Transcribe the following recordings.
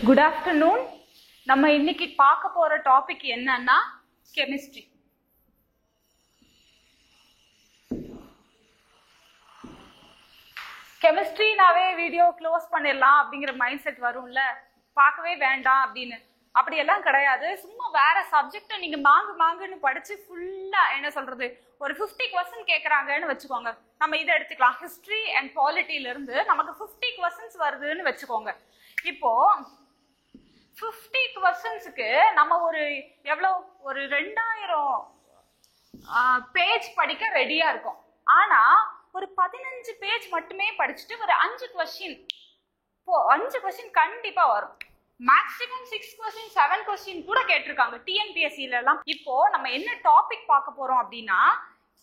Good afternoon. நம்ம இன்னைக்கு பார்க்க போற டாபிக் என்னன்னா கெமிஸ்ட்ரி. கெமிஸ்ட்ரினாவே வீடியோ க்ளோஸ் பண்ணிடலாம் அப்படிங்கிற மைண்ட் செட் வரும்ல, பார்க்கவே வேண்டாம் அப்படின்னு. அப்படியெல்லாம் கிடையாது. சும்மா வேற சப்ஜெக்டை நீங்க மாங்குன்னு படிச்சு ஃபுல்லா என்ன சொல்றது, ஒரு 50 கொஸ்டின் கேட்கறாங்கன்னு வச்சுக்கோங்க. நம்ம இதை எடுத்துக்கலாம். ஹிஸ்டரி அண்ட் பாலிட்டில இருந்து நமக்கு 50 கொஸ்டின்ஸ் வருதுன்னு வச்சுக்கோங்க. இப்போ 50 கொஸ்டின்ஸுக்கு நம்ம ஒரு ஒரு 2000 பேஜ் படிக்க ரெடியா இருக்கும். ஆனா ஒரு 15 பேஜ் மட்டுமே படிச்சுட்டு ஒரு 5 கொஸ்டின் கண்டிப்பா வரும். மேக்ஸிமம் 6 கொஸ்டின் 7 கொஸ்டின் கூட கேட்டிருக்காங்க டிஎன்பிஎஸ்சில எல்லாம். இப்போ நம்ம என்ன டாபிக் பார்க்க போறோம் அப்படின்னா,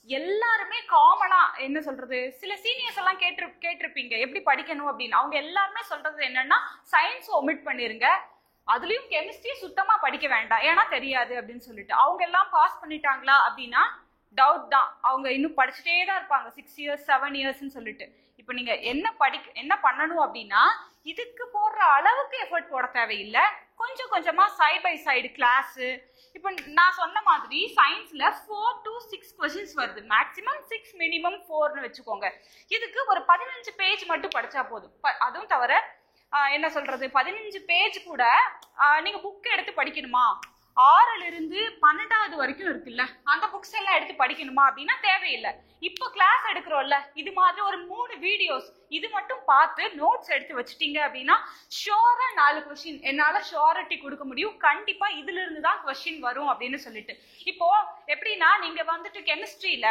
எல்லாருமே காமனா என்ன சொல்றது, சில சீனியர்ஸ் எல்லாம் கேட்டிருப்பீங்க எப்படி படிக்கணும் அப்படின்னு. அவங்க எல்லாருமே சொல்றது என்னன்னா, சயின்ஸ் ஒமிட் பண்ணிருங்க, அதுலயும் கெமிஸ்ட்ரி சுத்தமா படிக்க வேண்டாம் ஏன்னா தெரியாது அப்படின்னு சொல்லிட்டு. அவங்க எல்லாம் பாஸ் பண்ணிட்டாங்களா அப்படின்னா டவுட் தான். அவங்க இன்னும் படிச்சுட்டே தான் இருப்பாங்க 6 இயர்ஸ் 7 இயர்ஸ்ன்னு சொல்லிட்டு. இப்போ நீங்க என்ன பண்ணணும் அப்படின்னா, இதுக்கு போடுற அளவுக்கு எஃபர்ட் போட தேவையில்லை. கொஞ்சம் கொஞ்சமா சைட் பை சைடு கிளாஸ். இப்போ நான் சொன்ன மாதிரி சயின்ஸ்ல 4 to 6 கொஸ்டின்ஸ் வருது. மேக்சிமம் 6, மினிமம் 4ன்னு வச்சுக்கோங்க. இதுக்கு ஒரு 15 பேஜ் மட்டும் படிச்சா போதும். அதுவும் தவிர என்ன சொல்றது, 15 பேஜ் கூட நீங்க புக் எடுத்து படிக்கணுமா, 6ல இருந்து 12வது வரைக்கும் இருக்குல்ல, அந்த புக்ஸ் எல்லாம் எடுத்து படிக்கணுமா அப்படின்னா தேவையில்லை. இப்போ கிளாஸ் எடுக்கிறோம்ல, இது மாதிரி ஒரு 3 வீடியோஸ் இது மட்டும் பார்த்து நோட்ஸ் எடுத்து வச்சுட்டீங்க அப்படின்னா ஷோரா 4 கொஸ்டின் என்னால ஷோரிட்டி கொடுக்க முடியும். கண்டிப்பா இதுல இருந்து தான் கொஸ்டின் வரும் அப்படின்னு சொல்லிட்டு. இப்போ எப்படின்னா, நீங்க வந்துட்டு கெமிஸ்ட்ரியில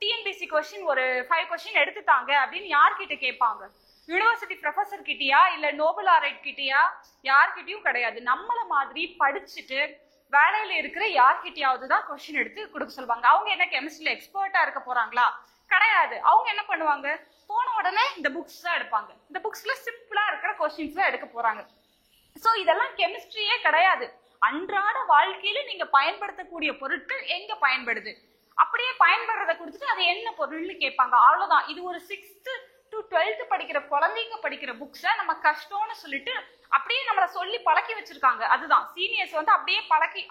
டிஎன்பிஎஸ்சி கொஸ்டின் ஒரு 5 கொஸ்டின் எடுத்துட்டாங்க அப்படின்னு யார்கிட்ட கேட்பாங்க? யூனிவர்சிட்டி ப்ரொஃபசர் கிட்டயா இல்ல நோபல் ஆரைட் கிட்டயா? யார்கிட்டயும் கிடையாது. நம்மள மாதிரி படிச்சுட்டு வேலையில இருக்கிற யார்கிட்டயாவது தான் கொஸ்டின் எடுத்து கொடுக்க சொல்லுவாங்க. அவங்க என்ன கெமிஸ்ட்ரியில எக்ஸ்பர்ட்டா இருக்க போறாங்களா? கிடையாது. அவங்க என்ன பண்ணுவாங்க, போன உடனே இந்த புக்ஸ் தான் எடுப்பாங்க. இந்த புக்ஸ்ல சிம்பிளா இருக்கிற கொஸ்டின்ஸ் தான் எடுக்க போறாங்க. சோ இதெல்லாம் கெமிஸ்ட்ரியே கிடையாது. அன்றாட வாழ்க்கையில நீங்க பயன்படுத்தக்கூடிய பொருட்கள் எங்க பயன்படுது, அப்படியே பயன்படுறத கொடுத்துட்டு அது என்ன பொருள்னு கேட்பாங்க. அவ்வளவுதான். இது ஒரு 6th to 12th படிக்கிற குழந்தைங்க படிக்கிற புக்ஸை நம்ம கஷ்டம்னு சொல்லிட்டு அப்படியே நம்மளை சொல்லி பழக்கி வச்சிருக்காங்க. அதுதான் சீனியர்ஸ் வந்து அப்படியே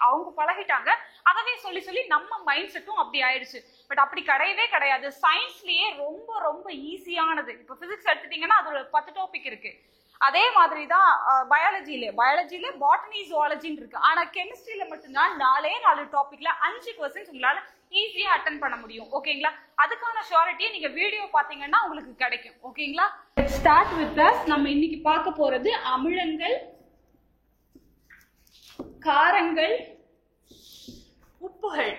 அவங்க பழகிட்டாங்க. அதவே சொல்லி நம்ம மைண்ட் செட்டும் அப்படி ஆயிடுச்சு. பட் அப்படி கிடையவே கிடையாது. சயின்ஸ்லயே ரொம்ப ரொம்ப ஈஸியானது. இப்போ பிசிக்ஸ் எடுத்துட்டீங்கன்னா அது ஒரு 10 டாபிக் இருக்கு. அதே மாதிரி தான் பயாலஜில பாட்டனி ஜுவாலஜின்னு இருக்கு. ஆனா கெமிஸ்ட்ரியில மட்டும்தான் 4 டாபிக்ல 5 கொஸ்டின்ஸ் உங்களால ஈஸியா அட்டென்ட் பண்ண முடியும். ஓகேங்களா? அதுக்கான ஷூரிட்டியை நீங்க வீடியோ பாத்தீங்கன்னா உங்களுக்கு கிடைக்கும். ஓகேங்களா? Start with us. நம்ம இன்னைக்கு பார்க்க போறது அமிலங்கள், காரங்கள், உப்புகள்.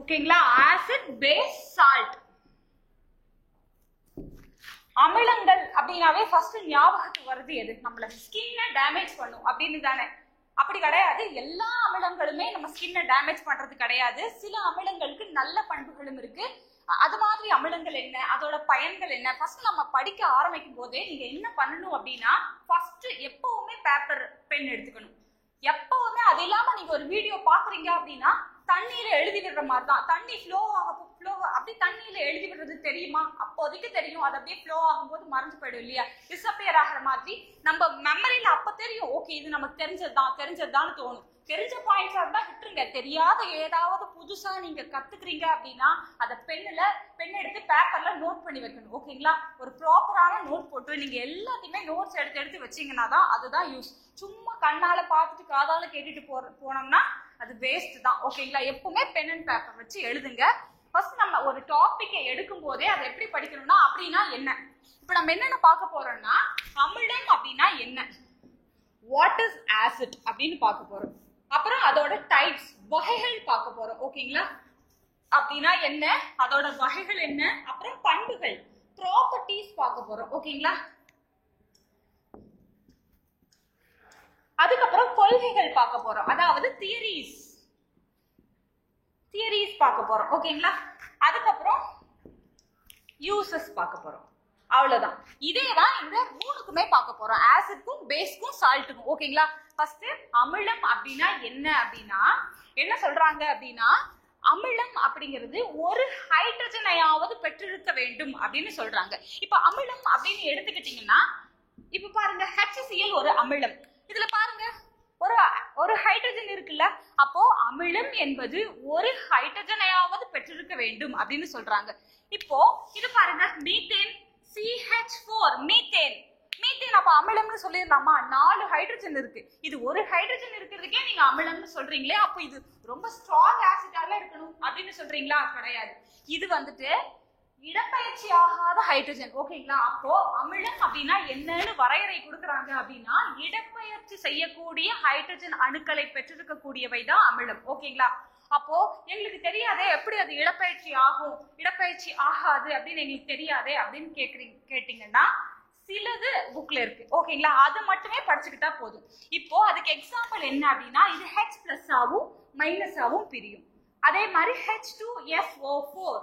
ஓகேங்களா? Acid, base, salt. அமிலங்கள் அப்படின்னாவே ஃபர்ஸ்ட் ஞாபகத்துக்கு வருது எது? நம்மள ஸ்கின்னை டேமேஜ் பண்ணும் அப்படின்னு தானே? அப்படி கிடையாது. எல்லா அமிலங்களுமே நம்ம ஸ்கின்னை டேமேஜ் பண்றது கிடையாது. சில அமிலங்களுக்கு நல்ல பண்புகளும் இருக்கு. அது மாதிரி அமிலங்கள் என்ன, அதோட பயன்கள் என்ன, ஃபர்ஸ்ட் நம்ம படிக்க ஆரம்பிக்கும் போதே நீங்க என்ன பண்ணணும் அப்படின்னா, ஃபர்ஸ்ட் எப்பவுமே பேப்பர் பென் எடுத்துக்கணும். எப்பவுமே அது இல்லாம நீங்க ஒரு வீடியோ பாக்குறீங்க அப்படின்னா தண்ணீர எழுதி விடுற மாதிரி தான். தண்ணி ஃப்ளோ அப்படி தண்ணியில எழுதி விடுறது தெரியுமா? அப்போதைக்கு தெரியும். அது அப்படியே ஃப்ளோ ஆகும்போது மறைஞ்சு போயிடும் இல்லையா, டிஸ்அப்பியர் ஆகிற மாதிரி. நம்ம மெமரியில அப்ப தெரியும், ஓகே இது நமக்கு தெரிஞ்சதுதான் தோணும். தெரிஞ்ச பாயிண்ட்ஸா இருந்தா விட்டுருங்க. தெரியாத ஏதாவது புதுசா நீங்க கத்துக்கிறீங்க அப்படின்னா அதை பென் எடுத்து பேப்பர்ல நோட் பண்ணி வைக்கணும். ஓகேங்களா? ஒரு ப்ராப்பரான நோட் போட்டு நீங்க எல்லாத்தையுமே நோட்ஸ் எடுத்து வச்சீங்கன்னா தான் அதுதான் யூஸ். சும்மா கண்ணால பார்த்துட்டு காதால கேட்டுட்டு போனோம்னா அது வேஸ்ட் தான். ஓகேங்களா? எப்பவுமே பென் அண்ட் பேப்பர் வச்சு எழுதுங்க. ஃபர்ஸ்ட் நம்ம ஒரு டாபிக்கை எடுக்கும் போதே அதை எப்படி படிக்கணும்னா, அப்படின்னா என்ன, இப்ப நம்ம என்னென்ன பார்க்க போறோம்னா, அமிலம் அப்படின்னா என்ன, வாட் இஸ் ஆசிட் அப்படின்னு பார்க்க போறோம். அப்புறம் அதோட டைப்ஸ், வகைகள் பார்க்க போறோம். ஓகேங்களா? அப்படின்னா என்ன, அதோட வகைகள் என்ன, அப்புறம் பண்புகள், ப்ராப்பர்ட்டிஸ் பார்க்க போறோம். ஓகேங்களா? அதுக்கப்புறம் கொள்கைகள் பார்க்க போறோம், அதாவது தியரிஸ் பார்க்க போறோம். ஓகேங்களா? அதுக்கப்புறம் யூசஸ் பார்க்க போறோம். அவ்வளவுதான். இதேதான் இந்த மூணுக்குமே பார்க்க போறோம், ஆசிட்க்கும் பேஸ்க்கும் சால்ட்டுக்கும். ஓகேங்களா? ஃபர்ஸ்ட் அமிலம் அப்படின்னா என்ன அப்படின்னா என்ன சொல்றாங்க அப்படின்னா அமிலம் அப்படிங்கிறது ஒரு ஹைட்ரஜனையாவது பெற்றிருக்க வேண்டும் அப்படின்னு சொல்றாங்க. இப்ப அமிலம் அப்படின்னு எடுத்துக்கிட்டீங்கன்னா இப்ப பாருங்க HCl ஒரு அமிலம். இதுல பாருங்க ஒரு ஹைட்ரஜன் இருக்குல்ல, அப்போ அமிலம் என்பது ஒரு ஹைட்ரஜனையாவது பெற்றிருக்க வேண்டும் அப்படின்னு சொல்றாங்க. இப்போ இது பாருங்க மீத்தேன் CH4 மீத்தேன் அப்ப அமிலம்னு சொல்லிடலாமா? 4 ஹைட்ரஜன் இருக்கு. இது ஒரு ஹைட்ரஜன் இருக்கிறதுக்கே நீங்க அமிலம்னு சொல்றீங்களே, அப்ப இது ரொம்ப ஸ்ட்ராங் ஆசிட்டால இருக்கணும் அப்படின்னு சொல்றீங்களா? கிடையாது. இது வந்துட்டு இடப்பெயர்ச்சி ஆகாத ஹைட்ரஜன். ஓகேங்களா? அப்போ அமிலம் அப்படின்னா என்னன்னு வரையறை கொடுக்குறாங்க அப்படின்னா இடப்பெயர்ச்சி செய்யக்கூடிய ஹைட்ரஜன் அணுக்களை பெற்றிருக்கக்கூடியவை தான் அமிலம். ஓகேங்களா? அப்போ எங்களுக்கு தெரியாதே எப்படி அது இடப்பெயர்ச்சி ஆகும் இடப்பெயர்ச்சி ஆகாது அப்படின்னு எங்களுக்கு தெரியாதே அப்படின்னு கேட்டீங்கன்னா சிலது புக்ல இருக்கு. ஓகேங்களா? அது மட்டுமே படிச்சுக்கிட்டா போதும். இப்போ அதுக்கு எக்ஸாம்பிள் என்ன அப்படின்னா இது H+ ஆவும் மைனஸாவும் பிரியும். அதே மாதிரி H2SO4.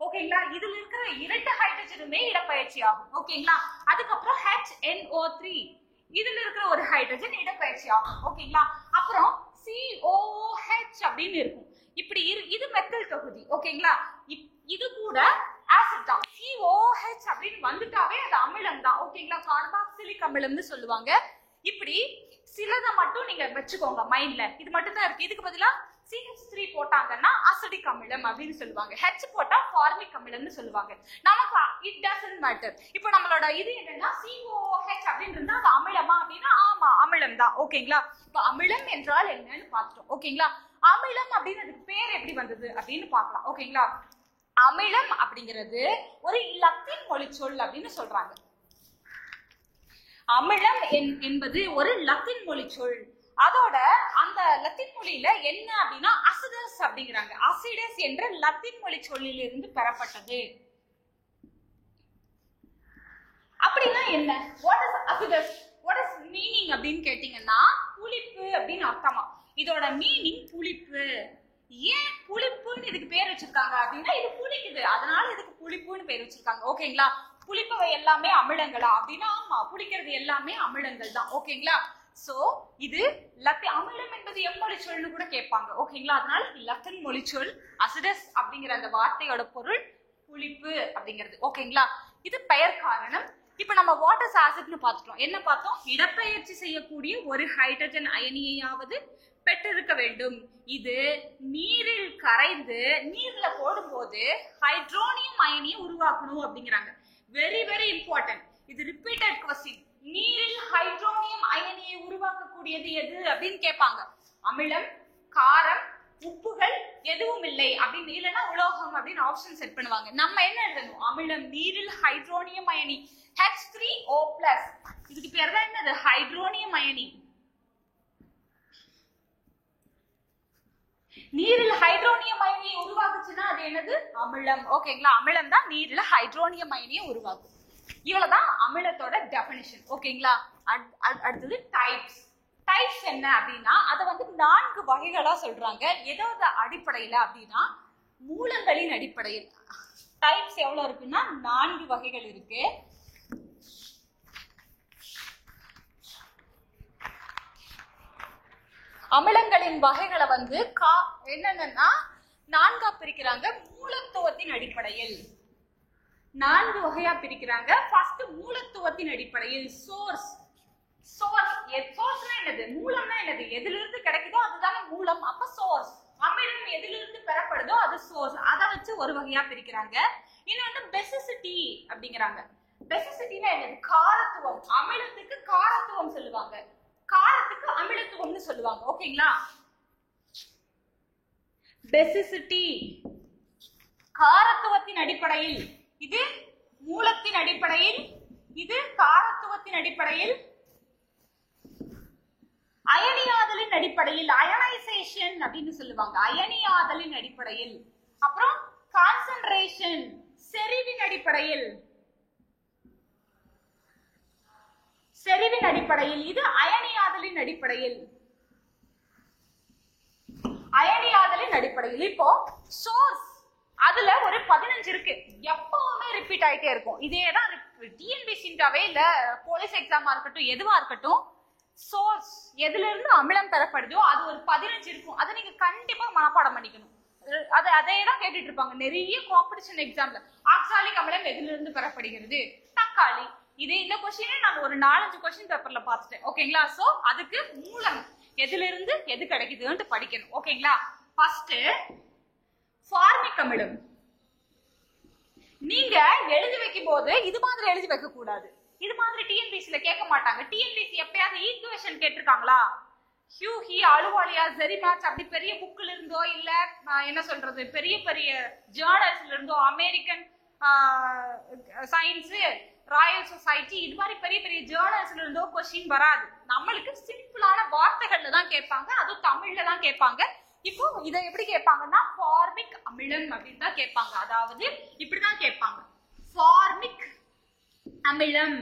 ஓகேங்களா? இதுல இருக்கிற 2 ஹைட்ரஜனுமே இடப்பெயர்ச்சி ஆகும். ஓகேங்களா? அதுக்கப்புறம் HNO3 இதுல இருக்கிற ஒரு ஹைட்ரஜன் இடப்பெயர்ச்சி ஆகும். ஓகேங்களா? அப்புறம் COOH அப்படின்னு இருக்கும். இப்படி இது மெத்தில் தொகுதி. ஓகேங்களா? இது கூட ஆசிட் தான். COOH அப்படின்னு வந்துட்டாவே அது அமிலம் தான். ஓகேங்களா? கார்பாக்சிலிக் அமிலம்னு சொல்லுவாங்க. இப்படி சிலதை மட்டும் நீங்க வச்சுக்கோங்க மைண்ட்ல. இது மட்டும் தான் இருக்கு. இதுக்கு பதிலா CH3 போட்டாங்கன்னா அசிடிக் அமிலம் அப்படின்னு சொல்லுவாங்க. H போட்டா ஃபார்மிக் அமிலம்னு சொல்லுவாங்க. நமக்கு இட் டசன்ட் மேட்டர். இப்போ நம்மளோட இது என்னன்னா COOH அப்படின்னு இருந்தா அது அமிலமா அப்படின்னா ஆமா அமிலம் தான். ஓகேங்களா? இப்போ அமிலம் என்றால் என்னன்னு பார்த்துட்டோம். ஓகேங்களா? அமிலம் அப்படின்னு அதுக்கு பேர் எப்படி வந்தது அப்படின்னு பார்க்கலாம். ஓகேங்களா? அமிலம் அப்படிங்கிறது ஒரு லத்தீன் மொழி சொல் அப்படின்னு சொல்றாங்க. அமிலம் என்பது ஒரு லத்தீன் மொழி சொல். அதோட அந்த லத்தீன் மொழியில என்ன அப்படின்னா அசிடஸ் அப்படிங்கிறாங்க. அசிடஸ் என்ற லத்தீன் மொழி சொல்லிலிருந்து பெறப்பட்டது. அப்படின்னா என்ன? What is acidus? What is meaning அப்படின்னு கேட்டீங்கன்னா புளிப்பு அப்படின்னு அர்த்தமா. இதோட மீனிங் புளிப்பு. ஏன் புளிப்புன்னு இதுக்கு பேர் வச்சிருக்காங்க அப்படின்னா இது புளிக்குது, அதனால இதுக்கு புளிப்புன்னு பேர் வச்சிருக்காங்க. ஓகேங்களா? புளிப்பவை எல்லாமே அமிலங்களா அப்படின்னா ஆமா புளிக்கிறது எல்லாமே அமிலங்கள் தான். ஓகேங்களா? சோ இது அமிலம் என்பது எம்மொழி சொல்னு கூட கேட்பாங்க. ஓகேங்களா? அதனால லத்தீன் மொழி சொல் அசிடஸ் அப்படிங்கிற அந்த வார்த்தையோட பொருள் புளிப்பு அப்படிங்கிறது. ஓகேங்களா? இது பெயர் காரணம். இப்ப நம்ம வாட்டர் ஆசிட்னு பார்த்துட்டோம். என்ன பார்த்தோம்? இடப்பெயர்ச்சி செய்யக்கூடிய ஒரு ஹைட்ரஜன் அயனியாவது பெற்றிருக்க வேண்டும். இது நீரில் கரைந்து நீர்ல போடும்போது ஹைட்ரோனியம் அயனியை உருவாக்கணும் அப்படிங்கிறாங்க. Very very important. இது ரிப்பீட்டட் क्वेश्चन. நீரில் ஹைட்ரோனியம் அயனியை உருவாக்கக்கூடியது எது அப்படின்னு கேட்பாங்க. அமிலம், காரம், உப்புகள் எதுவும் இல்லை அப்படின்னு இல்லைன்னா உலோகம் அப்படின்னு ஆப்ஷன் செட் பண்ணுவாங்க. நம்ம என்ன எழுதணும்? அமிலம், நீரில் ஹைட்ரோனியம் அயனி H3O+. இதுக்கு பேர் தான் என்னது? ஹைட்ரோனியம் அயனி. நீரில் ஹைட்ரோனியம் அயனியை உருவாக்குச்சுன்னா அது என்னது? அமிலம். ஓகேங்களா? அமிலம் தான் நீரில் ஹைட்ரோனியம் அயனியை உருவாக்கும். இவ்வளவுதான் அமிலத்தோட டெஃபினிஷன். ஓகேங்களா? அடுத்தது டைப்ஸ். டைப்ஸ் என்ன அப்படின்னா அதை வந்து 4 வகைகளா சொல்றாங்க. எதோட அடிப்படையில அப்படின்னா மூலங்களின் அடிப்படையில். டைப்ஸ் எவ்வளவு இருக்குன்னா 4 வகைகள் இருக்கு. அமிலங்களின் வகைகளை வந்து என்னன்னா 4ஆ பிரிக்கிறாங்க. மூலத்துவத்தின் அடிப்படையில் 4 வகையா பிரிக்கிறாங்க. ஃபர்ஸ்ட் மூலத்துவத்தின் அடிப்படையில் சோர்ஸ். சோர்ஸ்னா என்னது? மூலம்னா என்னது? எதுல இருந்து கிடைக்குதோ அதுதானே மூலம். அப்ப சோர்ஸ். அமிலம் எதுல இருந்து பெறப்படுதோ அது சோர்ஸ். அதை வச்சு ஒரு வகையா பிரிக்கிறாங்க. இன்னொன்னு பெசிசிட்டி அப்படிங்கிறாங்க. பெசிசிட்டினா என்னது? காரத்துவம். அமிலத்துக்கு காரத்துவம் சொல்லுவாங்க, காரத்துக்கு அமிலத்துவம்னு சொல்லுவாங்க. ஓகேங்களா? பெசிசிட்டி காரத்துவத்தின் அடிப்படையில், இது மூலத்தின் அடிப்படையில், இது காரத்துவத்தின் அடிப்படையில். அயனியாதலின் அடிப்படையில், அயனைசேஷன் அப்படின்னு சொல்லுவாங்க, அயனியாதலின் அடிப்படையில். அப்புறம் கான்சென்ட்ரேஷன், செறிவின் அடிப்படையில். செறிவின் அடிப்படையில் இது அயனியாதலின் அடிப்படையில். அயனியாதலின் அடிப்படையில். இப்போ சோர்ஸ் அதுல ஒரு 15 இருக்கு. எப்பவுமே ரிப்பீட் ஆயிட்டே இருக்கும். இதேதான் டிஎன்பிசின்றாவே இல்ல போலீஸ் எக்ஸாமா இருக்கட்டும் எதுவா இருக்கட்டும் சோர்ஸ் எதுல இருந்து அமிலம் பெறப்படுதோ அது ஒரு 15 இருக்கும். அதை நீங்க கண்டிப்பா மனப்பாடம் பண்ணிக்கணும். அதே தான் கேட்டுட்டு இருப்பாங்க நிறைய காம்படிஷன் எக்ஸாம்ல. ஆக்சாலிக் அமிலம் எதுல இருந்து பெறப்படுகிறது? தக்காளி. இந்த கொஸ்டினே நான் ஒரு 4-5 கொஸ்டின் பேப்பர்ல பார்த்துட்டேன். ஓகேங்களா? சோ அதுக்கு மூலம் எதுல இருந்து எது கிடைக்குதுன்னு படிக்கணும். ஓகேங்களா? ஃபர்ஸ்ட் ஃபார்மிக் அமிலம். நீங்க எழுதி வைக்கும் போது இது மாதிரி எழுதி வைக்க கூடாது. இது மாதிரி டிஎன்பிசில கேட்க மாட்டாங்க. டிஎன்பிசி எப்பயாவது ஈக்குவேஷன் கேட்டிருக்காங்களா? ஹியூஹி, அலுவாலியா, ஜெரிமேட்ச் அப்படி பெரிய புக்ல இருந்தோ இல்ல என்ன சொல்றது பெரிய பெரிய ஜேர்னல்ஸ்ல இருந்தோ, அமெரிக்கன் சயின்ஸ், ராயல் சொசைட்டி இது மாதிரி பெரிய பெரிய ஜேர்னல்ஸ்ல இருந்தோ கொஸ்டின் வராது. நம்மளுக்கு சிம்பிளான வார்த்தைகள்ல தான் கேட்பாங்க, அதுவும் தமிழ்ல தான் கேட்பாங்க. இப்போ இதை எப்படி கேட்பாங்கன்னா ஃபார்மிக் அமிலம் அப்படின்னு தான் கேட்பாங்க. அதாவது இப்படிதான் கேட்பாங்க, ஃபார்மிக் அமிலம்.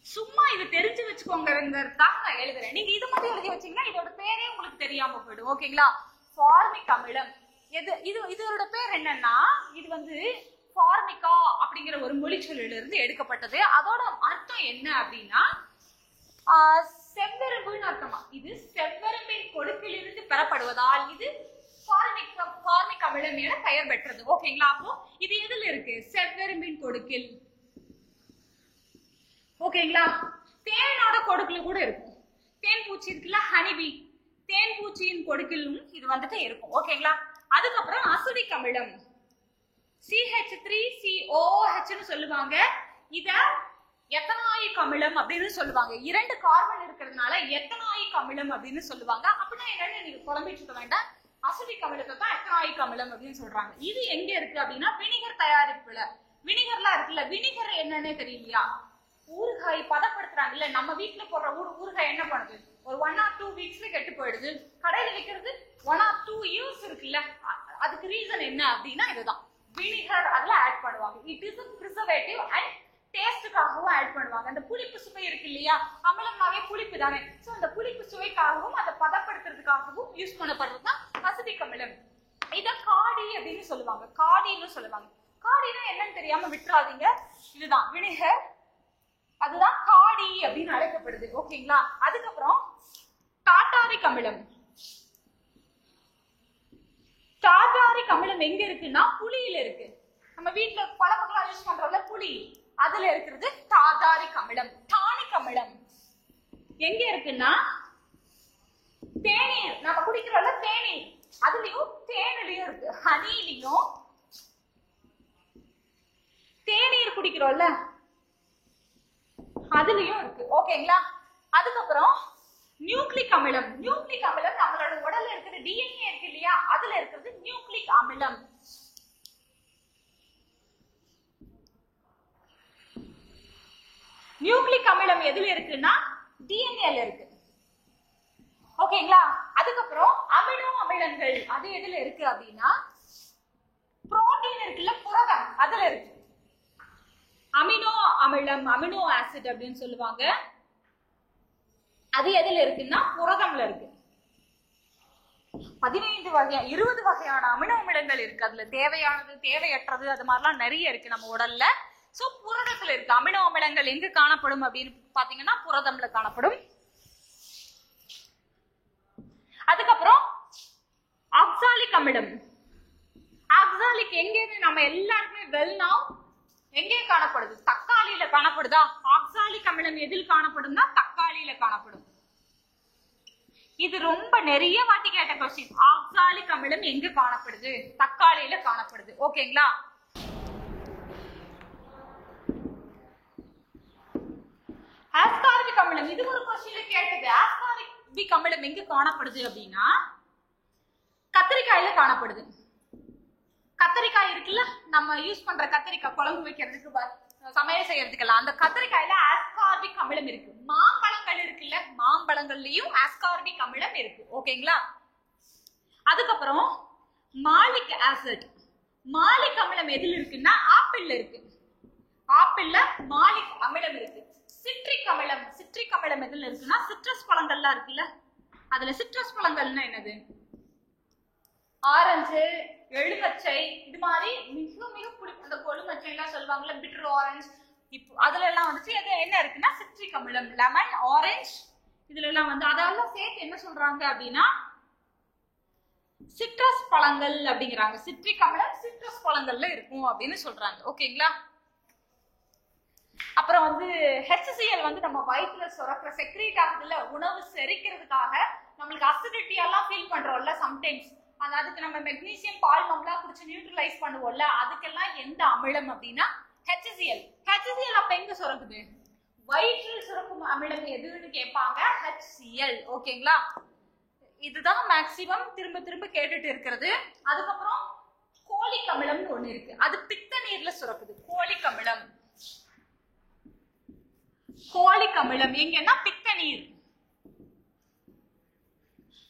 சும்மா இது தெரிஞ்சு வச்சுக்கோங்கிறதுக்காக நான் எழுதுறேன். நீங்க இது மாதிரி எழுதி வச்சீங்கன்னா இதோட பேரே உங்களுக்கு தெரியாம போயிடும். ஓகேங்களா? ஃபார்மிக் அமிலம் இதோட பேர் என்னன்னா, இது வந்து ஃபார்மிகா அப்படிங்கிற ஒரு மொழிச்சொல்லில இருந்து எடுக்கப்பட்டது. அதோட அர்த்தம் என்ன அப்படின்னா செவ்வெரும்புன்னு அர்த்தமா. இது செவ்வெரும்பின் கொடுக்கிலிருந்து பெறப்படுவதால் இது ஃபார்மிக் அமிலம் என பெயர் பெற்றது. ஓகேங்களா? அப்போ இது எதுல இருக்கு? செவ்வெரும்பின் கொடுக்கில். ஓகேங்களா? தேனோட கொடுக்குல கூட இருக்கும். தேன் பூச்சி இருக்குல்ல, ஹனிபி, தேன் பூச்சியின் கொடுக்கிலும் இது வந்துட்டு இருக்கும். ஓகேங்களா? அதுக்கப்புறம் அசிடிக் அமிலம் CH3COOH ன்னு சொல்லுவாங்க. இத எத்தனாயிக் அமிலம் அப்படின்னு சொல்லுவாங்க. 2 கார்பன் இருக்கிறதுனால எத்தனாயிக் அமிலம் அப்படின்னு சொல்லுவாங்க. அப்படின்னா என்னன்னு நீங்க குழம்பிட்டு இருக்க வேண்டாம். அசிடிக் அமிலத்தை தான் எத்தனாயிக் அமிலம் அப்படின்னு சொல்றாங்க. இது எங்க இருக்கு அப்படின்னா வினிகர் தயாரிப்புல. வினிகர்லாம் இருக்குல்ல, வினிகர் என்னன்னு தெரியலையா? ஊறுகாய் பதப்படுத்துறாங்க இல்ல, நம்ம வீட்டுல போடுற ஊறுகாய் என்ன பண்ணுது? ஒரு 1 or 2 வீக்ஸ்ல கெட்டு போயிடுது. கடையில விற்கிறது 1 or 2 years இருக்குல்ல. அதுக்கு ரீசன் என்ன அப்படின்னா இதுதான், வினிகர் அதுல ஆட் பண்ணுவாங்க. இட் இஸ் பிரிசர்வேட்டிவ் அண்ட் டேஸ்டுக்காகவும் ஆட் பண்ணுவாங்க. அந்த புளிப்பு சுவை இருக்கு இல்லையா, அமிலம்னாவே புளிப்பு தானே. சோ அந்த புளிப்பு சுவைக்காகவும் அதை பதப்படுத்துறதுக்காகவும் யூஸ் பண்ணப்படுறது தான் அசிடிக் அமிலம். இத காடி அப்படின்னு சொல்லுவாங்க. காடின்னு சொல்லுவாங்க. காடினா என்னன்னு தெரியாம விட்டுறாதீங்க. இதுதான் வினிகர், அதுதான் காடி அப்படின்னு அழைக்கப்படுது. ஓகேங்களா? அதுக்கப்புறம் டாட்டாரிக் அமிலம். டாட்டாரிக் அமிலம் எங்க இருக்குன்னா புளியில இருக்கு. நம்ம வீட்டுல பழப்பெல்லாம் யூஸ் பண்றோம்ல புளி, அதுல இருக்கிறது டாட்டாரிக் அமிலம். டானிக் அமிலம் எங்க இருக்குன்னா தேநீர், நம்ம குடிக்கிறோம்ல தேநீர், அதுலயும் தேனிலையும் இருக்கு. ஹனிலையும் தேநீர் குடிக்கிறோம்ல அதுலயும் இருக்கு. ஓகேங்களா? அதுக்கப்புறம் நியூக்ளிக் அமிலம். நியூக்ளிக் அமிலம் நம்மளோட உடல்ல இருக்கிற டிஎன்ஏ இருக்கு இல்லையா, அதுல இருக்கிறது நியூக்ளிக் அமிலம். நியூக்ளிக் அமிலம் எதுல இருக்குன்னா டிஎன்ஏல இருக்கு. ஓகேங்களா? அதுக்கப்புறம் அமினோ அமிலங்கள் அது எதுல இருக்கு அப்படின்னா புரோட்டீன் இருக்குல்ல, புரதம், அதுல இருக்கு. அமினோ அமிலம், அமினோ ஆசிட் அப்படின்னு சொல்லுவாங்க. அது எதுல இருக்குன்னா புரதம்ல இருக்கு. 20 வகையான அமினோ அமிலங்கள் இருக்கு. அதுல தேவையானது, தேவையற்றது, அது மாதிரிலாம் நிறைய இருக்கு நம்ம உடல்ல. சோ புரதத்துல இருக்கு. அமினோ அமிலங்கள் எங்க காணப்படும் அப்படின்னு பாத்தீங்கன்னா புரதம்ல காணப்படும். அதுக்கப்புறம் ஆக்சாலிக் அமிலம். ஆக்சாலிக் எங்க நம்ம எல்லாருக்குமே வெல் நவ் எங்கே காணப்படுது? தக்காளியில காணப்படுதா? ஆக்சாலிக் அமிலம் எதில் காணப்படும்னா தக்காளியில காணப்படும். இது ரொம்ப நிறைய வாட்டி கேட்ட கொஸ்டின். ஆக்சாலிக் அமிலம் எங்க காணப்படுது? தக்காளியில காணப்படுது. ஓகேங்களா? ஆஸ்கார்பிக் அமிலம் இது ஒரு கொஸ்டின்ல கேட்டது. ஆஸ்கார்பிக் அமிலம் எங்க காணப்படுது அப்படின்னா கத்திரிக்காயில காணப்படுது. கத்திரிக்காய் இருக்குல்ல, நம்ம யூஸ் பண்ற கத்திரிக்காய் குழம்பு வைக்கிறதுக்கு, சமையல் செய்யறதுக்கெல்லாம் அந்த கத்திரிக்காயில ஆஸ்கார்பிக் அமிலம் இருக்கு. மாம்பழங்கள் இருக்குல்ல, மாம்பழங்கள்லயும் ஆஸ்கார்பிக் அமிலம் இருக்கு. ஓகேங்களா? அதுக்கப்புறம் மாலிக் ஆசிட். மாலிக் அமிலம் எதுல இருக்குன்னா ஆப்பிள்ல இருக்கு. ஆப்பிள்ல மாலிக் அமிலம் இருக்கு. சிட்ரிக் அமிலம். சிட்ரிக் அமிலம் எதுல இருக்குன்னா சிட்ரஸ் பழங்கள்லாம் இருக்குல்ல, அதுல சிட்ரஸ் பழங்கள்னா என்னது? ஆரஞ்சு, எலுமிச்சை, இது மாதிரி மிக மிக பிடிக்கும். இந்த கொழுமச்சை எல்லாம் சொல்லுவாங்கல்ல, பிட்டர் ஆரஞ்சு, இப்போ அதுல எல்லாம் வந்துட்டு என்ன இருக்குன்னா சிட்ரிக் அமிலம். லெமன், ஆரஞ்சு, இதுல எல்லாம் வந்து அதெல்லாம் சேர்த்து என்ன சொல்றாங்க அப்படின்னா சிட்ரஸ் பழங்கள் அப்படிங்கிறாங்க. சிட்ரிக் அமிலம் சிட்ரஸ் பழங்கள்ல இருக்கும் அப்படின்னு சொல்றாங்க. ஓகேங்களா? அப்புறம் வந்து HCl வந்து நம்ம வயிற்றுல சுரக்கிற செக்ரீட் ஆகுதுல, உணவு செரிக்கிறதுக்காக நம்மளுக்கு அசிடிட்டி எல்லாம் ஃபீல் பண்றோம்ல சம்டைம்ஸ், அதுக்கு நம்ம மெக்னீசியம் பால்மம்லாம் குடிச்சு நியூட்ரலைஸ் பண்ணுவோம்ல, அதுக்கெல்லாம் எந்த அமிலம் அப்படின்னா HCl. HCl அப்ப எங்க சுரக்குது? வயிற்றில் சுரக்கும் அமிலம் எதுன்னு கேட்பாங்க, HCl. ஓகேங்களா? இதுதான் மேக்சிமம் திரும்ப திரும்ப கேட்டுட்டு இருக்கிறது. அதுக்கப்புறம் கோலிக் அமிலம்னு ஒண்ணு இருக்கு, அது பித்த நீர்ல சுரக்குது. கோலிக் அமிலம், கோலிக் அமிலம் எங்கன்னா பித்த நீர்,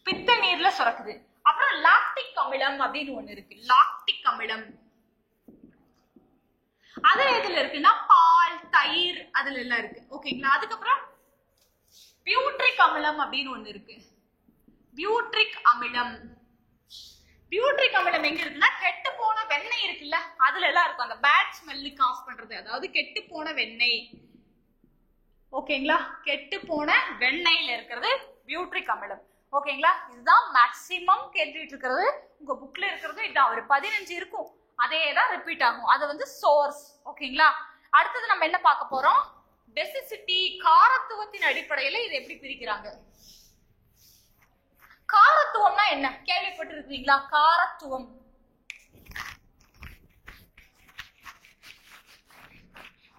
பித்த நீர்ல சுரக்குது. அப்புறம் லாக்டிக் அமிலம் அப்படின்னு ஒண்ணு இருக்கு, லாக்டிக் அமிலம். அது எதுல இருக்குன்னா பால், தயிர் அதுல எல்லாம் இருக்கு. ஓகேங்களா? அதுக்கப்புறம் பியூட்ரிக் அமிலம் அப்படின்னு ஒண்ணு இருக்கு, பியூட்ரிக் அமிலம். பியூட்ரிக் அமிலம் எங்க இருக்குன்னா கெட்டு போன வெண்ணெய் இருக்குல்ல, அதுல எல்லாம் இருக்கும். அந்த பேட் ஸ்மெல்லுக்கு ஆஃப் பண்றது, அதாவது கெட்டு போன வெண்ணெய். ஓகேங்களா? கெட்டு போன வெண்ணெயில இருக்கிறது பியூட்ரிக் அமிலம். ஓகேங்களா? இதுதான் மேக்சிமம் கேட்டுட்டு இருக்கிறது. உங்க புக்ல இருக்கிறது இதான், ஒரு 15 இருக்கும், அதே தான் ரிப்பீட் ஆகும். அது வந்து சோர்ஸ். ஓகேங்களா? அடுத்தது நம்ம என்ன பார்க்க போறோம்? பெசிசிட்டி, காரத்துவத்தின் அடிப்படையில இது எப்படி பிரிக்கிறாங்க. காரத்துவம்னா என்ன கேள்விப்பட்டு இருக்கீங்களா? காரத்துவம்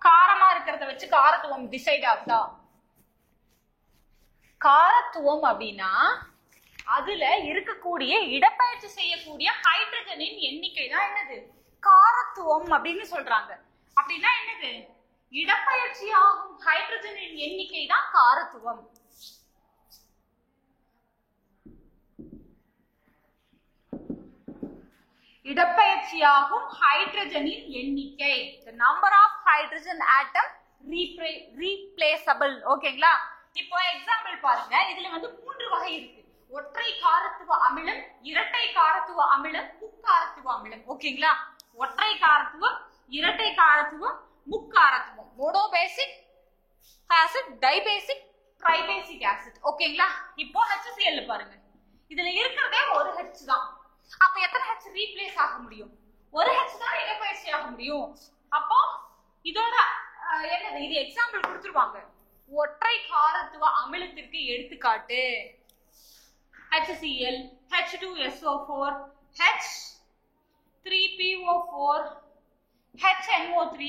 காரமா இருக்கிறத வச்சு காரத்துவம் டிசைட் ஆகுதா? காரத்துவம் அப்படின்னா அதுல இருக்கக்கூடிய இடப்பெயர்ச்சி செய்யக்கூடிய ஹைட்ரஜனின் எண்ணிக்கை தான் என்னது? காரத்துவம் அப்படின்னு சொல்றாங்க. அப்படின்னா என்னது? இடப்பெயர்ச்சி ஆகும் ஹைட்ரஜனின் எண்ணிக்கை தான் காரத்துவம். இடப்பெயர்ச்சியாகும் ஹைட்ரஜனின் எண்ணிக்கை, the number of hydrogen atom replaceable. ஓகேங்களா? இப்போ எக்ஸாம்பிள் பாருங்க, இதுல வந்து 3 வகை இருக்கு. ஒற்றை காரத்துவ அமிலம், இரட்டை காரத்துவ அமிலம், முக்காரத்துவ அமிலம். ஓகேங்களா? ஒற்றை காரத்துவம், இரட்டை காரத்துவம், முக்காரத்துவம். Monobasic acid, dibasic, tribasic acid. ஓகேங்களா? இப்போ HCl பாருங்க, இதுல இருக்கிறதே ஒரு H தான். அப்ப எத்தனை H ரீப்ளேஸ் ஆக முடியும்? ஒரு H தான் இடப்பெயர்ச்சி ஆக முடியும். அப்போ இதோட என்னது? இது எக்ஸாம்பிள் கொடுத்துருவாங்க. ஒற்றை காரத்துவ அமிலத்திற்கு எடுத்துக்காட்டு HCl, H2SO4, H3PO4, HNO3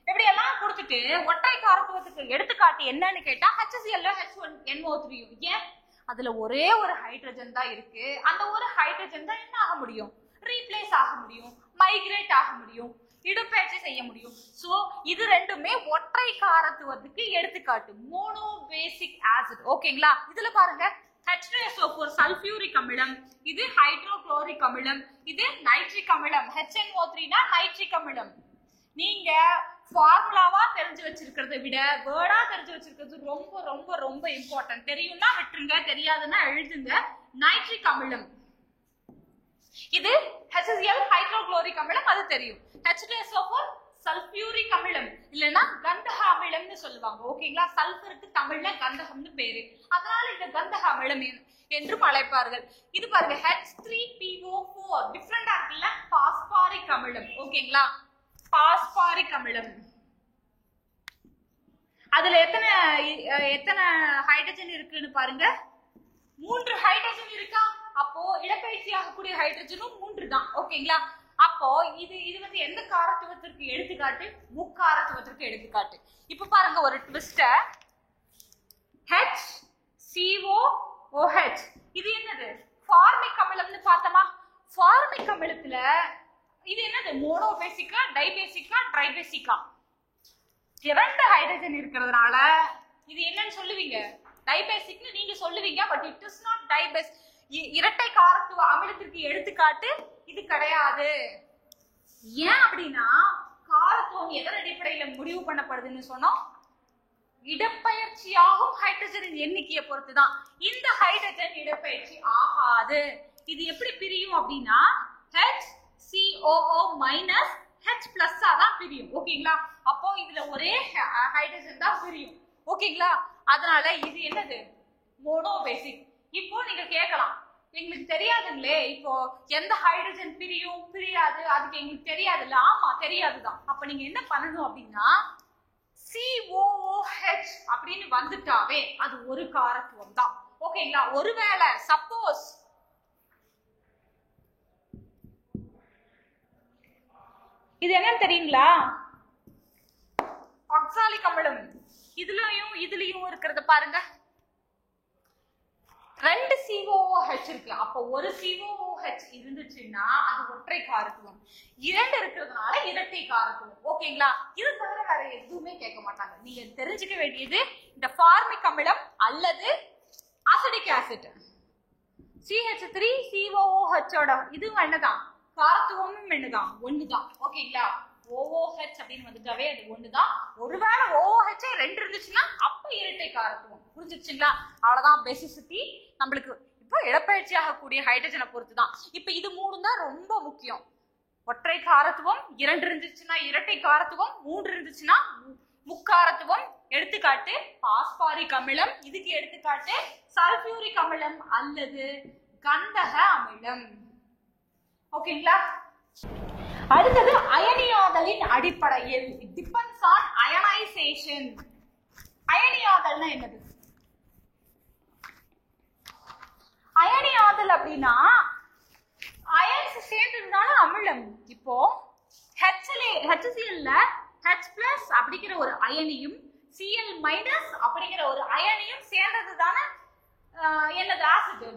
இப்படி எல்லாம் கொடுத்துட்டு ஒற்றை காரத்துவத்துக்கு எடுத்துக்காட்டு என்னன்னு கேட்டா HCl, H1NO3. ஏன்? அதுல ஒரே ஒரு ஹைட்ரஜன் தான் இருக்கு. அந்த ஒரு ஹைட்ரஜன் தான் என்ன ஆக முடியும்? ரீப்ளேஸ் ஆக முடியும், மைக்ரேட் ஆக முடியும், இடப்பெயர்ச்சி செய்ய முடியும். சோ இது ரெண்டுமே ஒற்றை காரத்துவத்துக்கு எடுத்துக்காட்டு, மோனோபேசிக் ஆசிட். ஓகேங்களா? இதுல பாருங்க H2SO4 சல்பியூரிக் அமிலம், இது ஹைட்ரோகுளோரிக் அமிலம், இது நைட்ரிக் அமிலம். HNO3 னா நைட்ரிக் அமிலம். நீங்க ஃபார்முலாவா தெரிஞ்சு வச்சிருக்கிறத விட வேர்டா தெரிஞ்சு வச்சிருக்கிறது ரொம்ப ரொம்ப ரொம்ப இம்பார்ட்டன்ட். தெரியும்னா விட்டுருங்க, தெரியாதுன்னா எழுதுங்க. நைட்ரிக் அமிலம், இது HCl ஹைட்ரோகுளோரிக் அமிலம், அது தெரியும். H2SO4 சல்பியூரிக் அமிலம், இல்லனா கந்தக அமிலம்னு சொல்லுவாங்க. ஓகேங்களா? சல்பருக்கு தமிழ்ல கந்தகம்னு பேரு, அதனால இந்த கந்தக அமிலம் என்றும் அழைப்பார்கள். இது பாருங்க H3PO4 டிஃபரெண்டா இருக்குல்ல, பாஸ்பாரிக் அமிலம். ஓகேங்களா? பாஸ்பாரிக் அமிலம், அதுல எத்தனை ஹைட்ரஜன் இருக்குன்னு பாருங்க, 3 ஹைட்ரஜன் இருக்கா? அப்போ இடப்பெயர்ச்சி ஆகக்கூடிய ஹைட்ரஜனும் 3 தான். ஓகேங்களா? அப்போ இது வந்து எந்த காரத்துவத்திற்கு எடுத்துக்காட்டு? முக்காரத்துவத்திற்கு எடுத்துக்காட்டு. இப்ப பாருங்க ஒரு ட்விஸ்ட, HCOOH இது என்னது? ஃபார்மிக் அமிலம்னு பார்த்தோமா? ஃபார்மிக் அமிலத்துல இது என்னது? மோனோபேசிக்கா, டைபேசிக்கா, ட்ரைபேசிக்கா? 2 ஹைட்ரஜன் இருக்கிறதுனால இது என்னன்னு சொல்லுவீங்க? டைபேசிக்னு நீங்க சொல்லுவீங்க. But it is not dibase. இரட்டை காரத்துவ அமிலத்திற்கு எடுத்துக்காட்டு இது கிடையாது. ஏன் அப்படின்னா காரத்துவம் எதன் அடிப்படையில முடிவு பண்ணப்படுதுன்னு சொன்னோம்? இடப்பெயர்ச்சியாகும் ஹைட்ரஜனின் எண்ணிக்கையை பொறுத்துதான். இந்த ஹைட்ரஜன் இடப்பெயர்ச்சி ஆகாது. இது எப்படி பிரியும் அப்படின்னா HCOO மைனஸ் H பிளஸ் தான் பிரியும். ஓகேங்களா? அப்போ இதுல ஒரே ஹைட்ரஜன் தான் பிரியும். ஓகேங்களா? அதனால இது என்னது? மோனோபேசிக். இப்போ நீங்க கேட்கலாம், எங்களுக்கு தெரியாதுங்களே, இப்போ எந்த ஹைட்ரஜன் பிரியும் பிரியாது அதுக்கு எங்களுக்கு தெரியாதுல்ல. ஆமா, தெரியாதுதான். அப்ப நீங்க என்ன பண்ணணும் அப்படின்னா, COOH அப்படின்னு வந்துட்டாவே அது ஒரு காரத்துவம் தான். ஓகேங்களா? ஒருவேளை சப்போஸ் இது என்னன்னு தெரியுங்களா? ஆக்சாலிக் அமிலம். இதுலயும் இருக்கிறத பாருங்க, 2 COOH இருக்கு. அப்ப ஒரு COOH இருந்துச்சுன்னா அது ஒற்றை காரத்துவம், 2 இருக்கிறதுனால இரட்டை காரத்துவம். ஓகேங்களா? இது தவிர வேற எதுவுமே கேட்க மாட்டாங்க. நீங்க தெரிஞ்சுக்க வேண்டியது இந்த ஃபார்மிக் அமிலம் அல்லது அசிடிக் ஆசிட். CH3COOH ஓட இதுவும் என்னதான், காரத்துவமும் என்னதான், ஒண்ணுதான். ஓகேங்களா? OOH அப்படின்னு வந்துட்டாவே அது ஒண்ணுதான். ஒருவேளை OOH 2 இருந்துச்சுன்னா அப்ப இரட்டை காரத்துவம். புரிஞ்சிருச்சுங்களா? அவ்வளவுதான் பேசிசிட்டி. நம்மளுக்கு இப்போ இடப்பெயர்ச்சி ஆகக்கூடிய ஹைட்ரஜனை பொறுத்துதான். இப்ப இது 3 தான் ரொம்ப முக்கியம். ஒற்றை காரத்துவம், 2 இருந்துச்சுன்னா இரட்டை காரத்துவம், 3 இருந்துச்சுன்னா முக்காரத்துவம். எடுத்துக்காட்டு பாஸ்பாரிக் அமிலம், இதுக்கு எடுத்துக்காட்டு சல்பியூரிக் அமிலம் அல்லது கந்தக அமிலம். ஓகேங்களா? அடுத்தது அயனியாதலின் அடிப்படையில். It depends on ionization. அயனியாதல்னா என்னது? அயனியாதல் அப்படின்னா அயன்ஸ் சேர்ந்ததுனால அமிலம். இப்போ HCl H+ அப்படிங்கிற ஒரு அயனியும் Cl- அப்படிங்கிற ஒரு அயனியும் சேர்ந்தது தானே என்னது, ஆசிட்.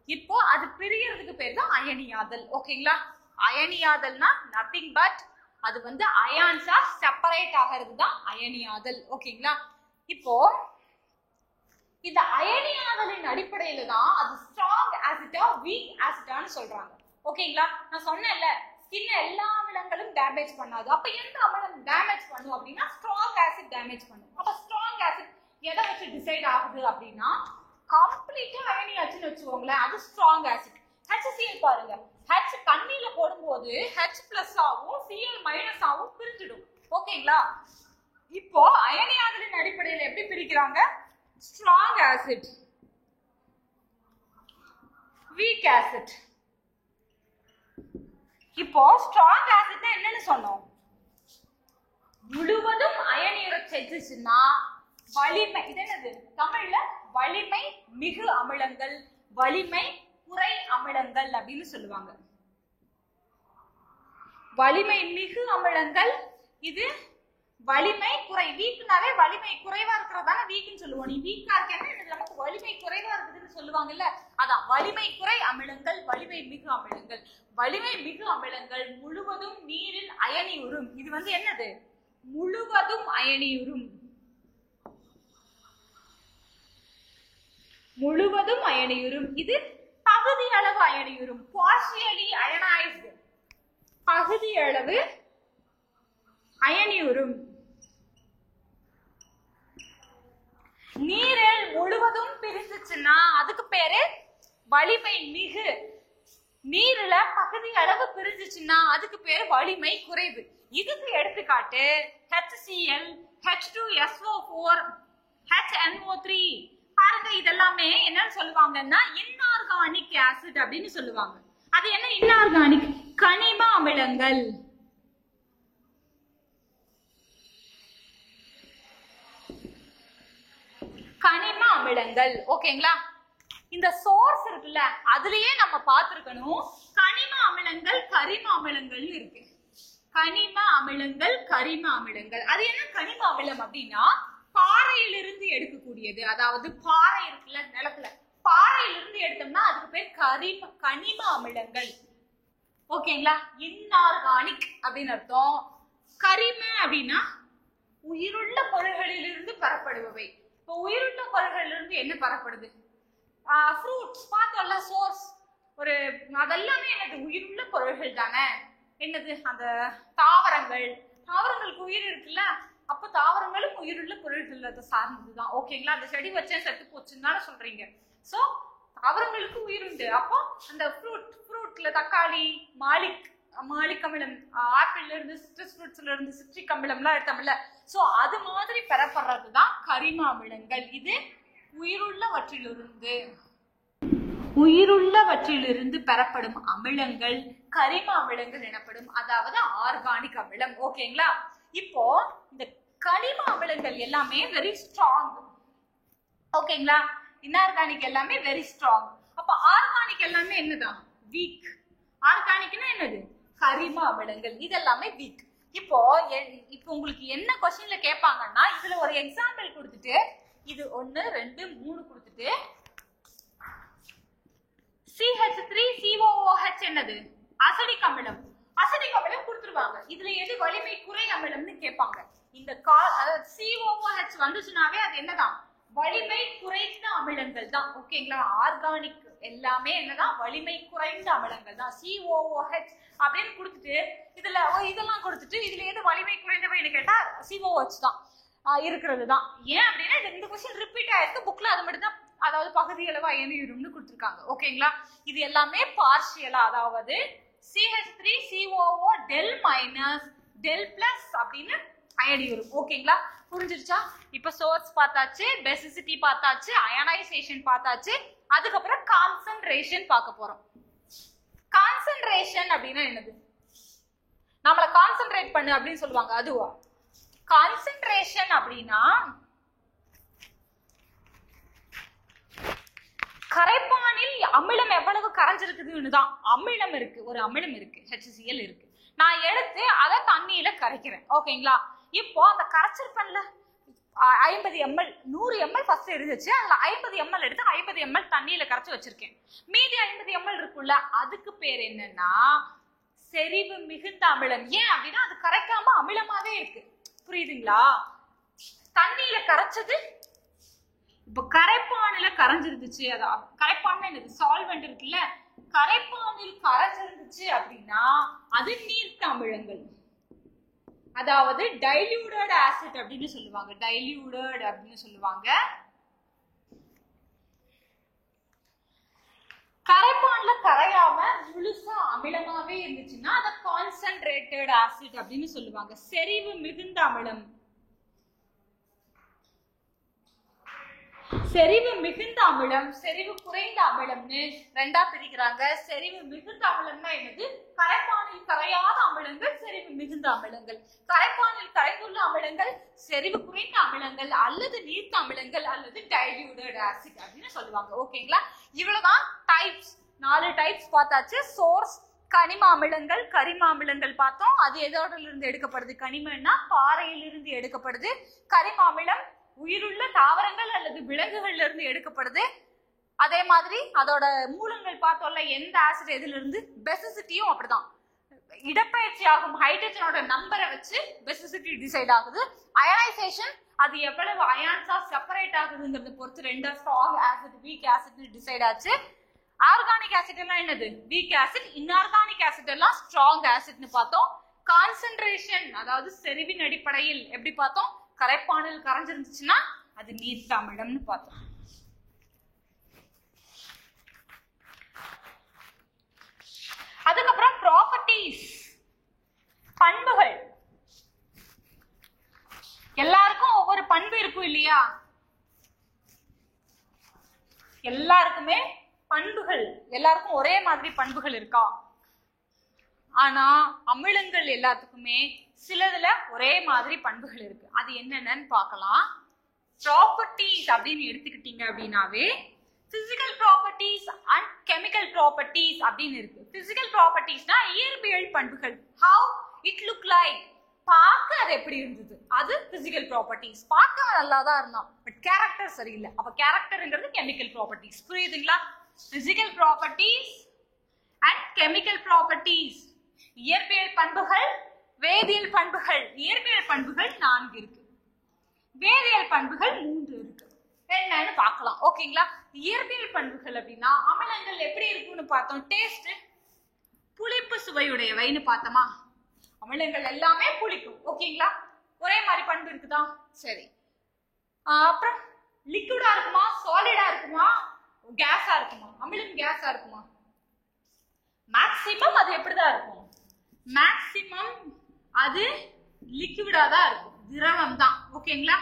இப்போ அது பிரியறதுக்கு பேர் தான் அயனியாதல். ஓகேங்களா? அயனியாதல்னா நத்திங் பட் அது வந்து அயான்ஸா செப்பரேட் ஆகிறது தான் அயனியாதல். ஓகேங்களா? இப்போ இந்த அயனியாதலின் அடிப்படையில தான் அது ஸ்ட்ராங் ஆசிட்டா வீக் ஆசிட்டான்னு சொல்றாங்க. ஓகேங்களா? நான் சொன்னேன்ல, ஸ்கின் எல்லா அமிலங்களும் டேமேஜ் பண்ணாது. அப்ப எந்த அமிலம் டேமேஜ் பண்ணும் அப்படின்னா ஸ்ட்ராங் ஆசிட் டேமேஜ் பண்ணும். அப்ப ஸ்ட்ராங் ஆசிட் எதை வச்சு டிசைட் ஆகுது அப்படின்னா, கம்ப்ளீட்டா அயனியாச்சுன்னு வச்சுக்கோங்களேன், அது ஸ்ட்ராங் ஆசிட். HCl பாருங்க, H தண்ணியில போடும்போது H+ ஆவும் Cl- ஆவும் பிரிஞ்சிடும். ஓகேங்களா? இப்போ அயனியாதலின் அடிப்படையில் எப்படி பிரிக்கிறாங்க? Strong acid, week acid. இப்போ ஸ்ட்ராங் ஆசிட் என்னன்னு சொன்னோம்? முழுவதும் அயனியுறச் செஞ்சுச்சுன்னா வலிமை, இது என்னது தமிழ்ல, வலிமை மிகு அமிலங்கள், வலிமை குறை அமிலங்கள் அப்படின்னு சொல்லுவாங்க. வலிமை மிகு அமிலங்கள், இது வலிமை குறை. வீக்னாவே வலிமை குறைவா இருக்கிறதான வீக்னு சொல்லுவோம். நீ வீக்கா இருக்கேன்னா நமக்கு வலிமை குறைவா இருக்குதுன்னு சொல்லுவாங்கல்ல, அதான் வலிமை குறை அமிலங்கள், வலிமை மிகு அமிலங்கள். வலிமை மிகு அமிலங்கள் முழுவதும் நீரில் அயனியுறும். இது வந்து என்னது, முழுவதும் அயனியுறும். முழுவதும் அயனியுறும். இது பகுதி அளவு அயனியுறும், பார்ஷியலி அயனைஸ்டு. பகுதி அளவு அயனியுறும். நீரில் முழுவதும் பிரிஞ்சுச்சுன்னா அதுக்கு பேரு வலிமை மிகு. நீர்ல பகுதி அளவு பிரிஞ்சுச்சுன்னா அதுக்கு பேரு வலிமை குறைவு. இதுக்கு எடுத்துக்காட்டு HCl, H2SO4, HNO3. பாருங்க, இதெல்லாமே என்னன்னு சொல்லுவாங்கன்னா இன்ஆர்கானிக் ஆசிட் அப்படின்னு சொல்லுவாங்க. அது என்ன இன்ஆர்கானிக்? கனிம அமிலங்கள். கனிம அமிலங்கள். ஓகேங்களா? இந்த சோர்ஸ் இருக்குல்ல, அதுலயே நம்ம பார்த்திருக்கணும் கனிம அமிலங்கள் கரிம அமிலங்கள் இருக்கு. கனிம அமிலங்கள் கரிம அமிலங்கள். அது என்ன கனிம அமிலம் அப்படின்னா, பாறையிலிருந்து எடுக்கக்கூடியது. அதாவது பாறை இருக்குல்ல நிலத்துல, பாறையிலிருந்து எடுத்தோம்னா அதுக்கு பேர் கனிம அமிலங்கள். ஓகேங்களா? இன்ஆர்கானிக் அப்படின்னு அர்த்தம். கரிம அப்படின்னா உயிருள்ள பொருள்களிலிருந்து பெறப்படுபவை. இப்போ உயிருள்ள பொருள்களிலிருந்து என்ன பெறப்படுது? ஃப்ரூட்ஸ் பார்த்தோம்ல, சோர்ஸ் ஒரு, அதெல்லாமே என்னது, உயிருள்ள பொருள்கள் தானே. என்னது, அந்த தாவரங்கள், தாவரங்களுக்கு உயிர் இருக்குல்ல, அப்போ தாவரங்களும் உயிருள்ள பொருள்கள் அதை சார்ந்ததுதான். ஓகேங்களா? அந்த செடி வச்சேன் செத்து போச்சுன்னு தானே சொல்றீங்க. ஸோ தாவரங்களுக்கு உயிர் உண்டு. அப்போ அந்த ஃப்ரூட்ல தக்காளி மாலிக் அமிலம், ஆப்பிள்ல இருந்து சிட்ரஸ் ஃப்ரூட்ஸ்ல இருந்து சிட்ரிக் அமிலம்லாம் எடுத்தோம்ல, ஸோ அது மாதிரி பெறப்படுறது தான் கரிம அமிலங்கள். இது உயிருள்ளவற்றிலிருந்து பெறப்படும் அமிலங்கள் கரிம அமிலங்கள் எனப்படும், அதாவது ஆர்கானிக் அமிலம். ஓகேங்களா? இப்போ இந்த கரிம அமிலங்கள் எல்லாமே வெரி ஸ்ட்ராங். ஓகேங்களா? இன்ஆர்கானிக் எல்லாமே வெரி ஸ்ட்ராங். அப்ப ஆர்கானிக் எல்லாமே என்னதான்? வீக். ஆர்கானிக்னா என்னது? கரிம அமிலங்கள். இதெல்லாமே வீக். இப்போ உங்களுக்கு என்ன क्वेश्चनல கேட்பாங்கன்னா, இதுல ஒரு எக்ஸாம்பிள் கொடுத்துட்டு இது 1 2 3 கொடுத்துட்டு CH3COOH என்னது? அசிடிக் அமிலம். அசிடிக் அமிலம் கொடுத்துருவாங்க. இதுல எது வலிமை குறை அமிலம்னு கேட்பாங்க. இந்த COOH வந்துச்சுனாவே அது என்னதான்? வலிமை குறைந்த அமிலங்கள் தான். ஓகேங்களா? ஆர்கானிக் எல்லாமே என்னதான்? வலிமை குறைந்த அமிலங்கள் தான். COOH அப்படின்னு கொடுத்துட்டு இதெல்லாம் கொடுத்துட்டு இதுல எது வலிமை குறைந்தவைன்னு கேட்டா COOH தான் இருக்கிறது தான். ஏன் அப்படின்னா இந்த क्वेश्चन ரிப்பீட் ஆயிருக்கு புக்ல. அது மட்டும் தான், அதாவது பகுதி அளவு அயனியுறும்னு கொடுத்துருக்காங்க. ஓகேங்களா? இது எல்லாமே பார்ஷியலா, அதாவது CH3COO del minus del plus அப்படின்னு அயனியுறும். ஓகேங்களா? புரிஞ்சிருச்சா? இப்ப சோர்ஸ் பார்த்தாச்சு, பேசிசிட்டி பார்த்தாச்சு, அயனைசேஷன் பார்த்தாச்சு. அதுக்கப்புறம் கான்சென்ட்ரேஷன் பார்க்க போறோம். கான்சென்ட்ரேஷன் அப்படின்னா என்னது? நம்மள கான்சென்ட்ரேட் பண்ணு அப்படின்னு சொல்லுவாங்க, அதுவா? கான்சென்ட்ரேஷன் அப்படின்னா கரைப்பானில் அமிலம் எவ்வளவு கரைஞ்சிருக்குதுன்னு தான். அமிலம் இருக்கு, ஒரு அமிலம் இருக்கு, HCl இருக்கு. நான் எடுத்து அதை தண்ணியில கரைக்கிறேன். ஓகேங்களா? இப்போ அந்த கரைச்சிருப்பேன்ல 50 ml 100 ml ஃபர்ஸ்ட் இருந்துச்சு. அதுல 50 ml எடுத்து 50 ml தண்ணியில கரைச்சு வச்சிருக்கேன். மீதி 50 ml இருக்குல்ல, அதுக்கு பேர் என்னன்னா செறிவு மிகுந்த அமிலம். ஏன் அப்படின்னா அது கரைக்காம அமிலமாவே இருக்கு. புரியுதுங்களா? தண்ணியில கரைச்சது இப்ப கரைப்பானில கரைஞ்சிருந்துச்சு. அதான் கரைப்பான் என்னது? சால்வெண்ட் இருக்குல்ல, கரைப்பானில் கரைஞ்சிருந்துச்சு அப்படின்னா அது நீர்த்த அமிலங்கள், அதாவது டைல்யூட்டட் ஆசிட் அப்படின்னு சொல்லுவாங்க. டைல்யூட்டட் அப்படின்னு சொல்லுவாங்க. கரைப்பான்ல கரையாம முழுசா அமிலமாவே இருந்துச்சுன்னா அத கான்சென்ட்ரேட்டட் ஆசிட் அப்படின்னு சொல்லுவாங்க. செறிவு மிகுந்த அமிலம். செறிவு மிகுந்த அமிலம், செறிவு குறைந்த அமிலம்னு ரெண்டா பிரிக்கிறாங்க. செறிவு மிகுந்த அமிலம்னா என்னது? கரைப்பானில் கரையாத அமிலங்கள் செறிவு மிகுந்த அமிலங்கள். கரைப்பானில் கரைந்துள்ள அமிலங்கள் செறிவு குறைந்த அமிலங்கள் அல்லது நீர்த்த அமிலங்கள் அல்லது டைல்யூட்டட் ஆசிட் அப்படின்னு சொல்லுவாங்க. ஓகேங்களா? இவ்வளவுதான் டைப்ஸ். 4 டைப்ஸ் பார்த்தாச்சு. சோர்ஸ் கனிம அமிலங்கள், கரிம அமிலங்கள் பார்த்தோம். அது எதோட இருந்து எடுக்கப்படுது? கனிமம்னா பாறையிலிருந்து எடுக்கப்படுது. கரிம அமிலம் உயிருள்ள தாவரங்கள் அல்லது விலங்குகள்ல இருந்து எடுக்கப்படுது. அதே மாதிரி அதோட மூலங்கள் பார்த்தோம்ல, எந்த ஆசிட் எதுல இருந்து. பெசிசிட்டியும் அப்படிதான். இடப்பெயர்ச்சி ஆகும் ஹைட்ரஜனோட நம்பரை வச்சு பெசிசிட்டி டிசைட் ஆகுது. அயனைசேஷன் அது எவ்வளவு அயான்ஸா செப்பரேட் ஆகுதுங்கிறத பொறுத்து 2 strong acid week acid decide ஆச்சு. ஆர்கானிக் ஆசிட் எல்லாம் என்னது? Week acid. இன்ஆர்கானிக் ஆசிட் எல்லாம் ஸ்ட்ராங் ஆசிட்னு பார்த்தோம். கான்சென்ட்ரேஷன் அதாவது செறிவின் அடிப்படையில் எப்படி பார்த்தோம்? கரைப்பானில் கரைஞ்சிருந்துச்சுன்னா அது நீர்த்த அமிலம்னு பார்த்தோம். அதுக்கப்புறம் ப்ராப்பர்ட்டிஸ், பண்புகள். எல்லாருக்கும் ஒவ்வொரு பண்பு இருக்கும் இல்லையா? எல்லாருக்குமே பண்புகள், எல்லாருக்கும் ஒரே மாதிரி பண்புகள் இருக்கா? ஆனா அமிலங்கள் எல்லாத்துக்குமே சிலதுல ஒரே மாதிரி பண்புகள் இருக்கு. அது என்னென்னு பார்க்கலாம். ப்ராப்பர்ட்டிஸ் அப்படின்னு எடுத்துக்கிட்டீங்க அப்படின்னாவே physical properties and chemical properties அப்படின்னு இருக்கு. பிசிக்கல் ப்ராப்பர்ட்டிஸ்னா இயற்பியல் பண்புகள். ஹவ் இட் லுக் லைக், பார்க்க அது எப்படி இருந்தது, அது பிசிக்கல் ப்ராப்பர்ட்டிஸ். பார்க்க நல்லா தான் இருந்தோம், பட் கேரக்டர் சரியில்லை. அப்ப கேரக்டர்ங்கிறது கெமிக்கல் ப்ராப்பர்ட்டிஸ். புரியுதுங்களா? Physical properties and chemical properties. இயற்பியல் பண்புகள், வேதியியல் பண்புகள். இயற்பியல் பண்புகள் 4 இருக்கு, வேதியியல் பண்புகள் 3 இருக்கு. என்னன்னு பார்க்கலாம். ஓகேங்களா? இயற்பியல் பண்புகள் அப்படின்னா அமிலங்கள் எப்படி இருக்குன்னு பார்த்தோம். டேஸ்ட், புளிப்பு சுவையுடையவைன்னு பார்த்தோமா? அமிலங்கள் எல்லாமே புளிக்கும். ஓகேங்களா? ஒரே மாதிரி பண்பு இருக்குதா? சரி. அப்புறம் லிக்விடா இருக்குமா, சாலிடா இருக்குமா, கேஸா இருக்குமா? அமிலம் கேஸா இருக்குமா? மேக்சிமம் அது எப்படிதான் இருக்கும்? மேக்சிமம் அது லிக்விடா தான் இருக்கும், திரவம் தான். ஓகேங்களா?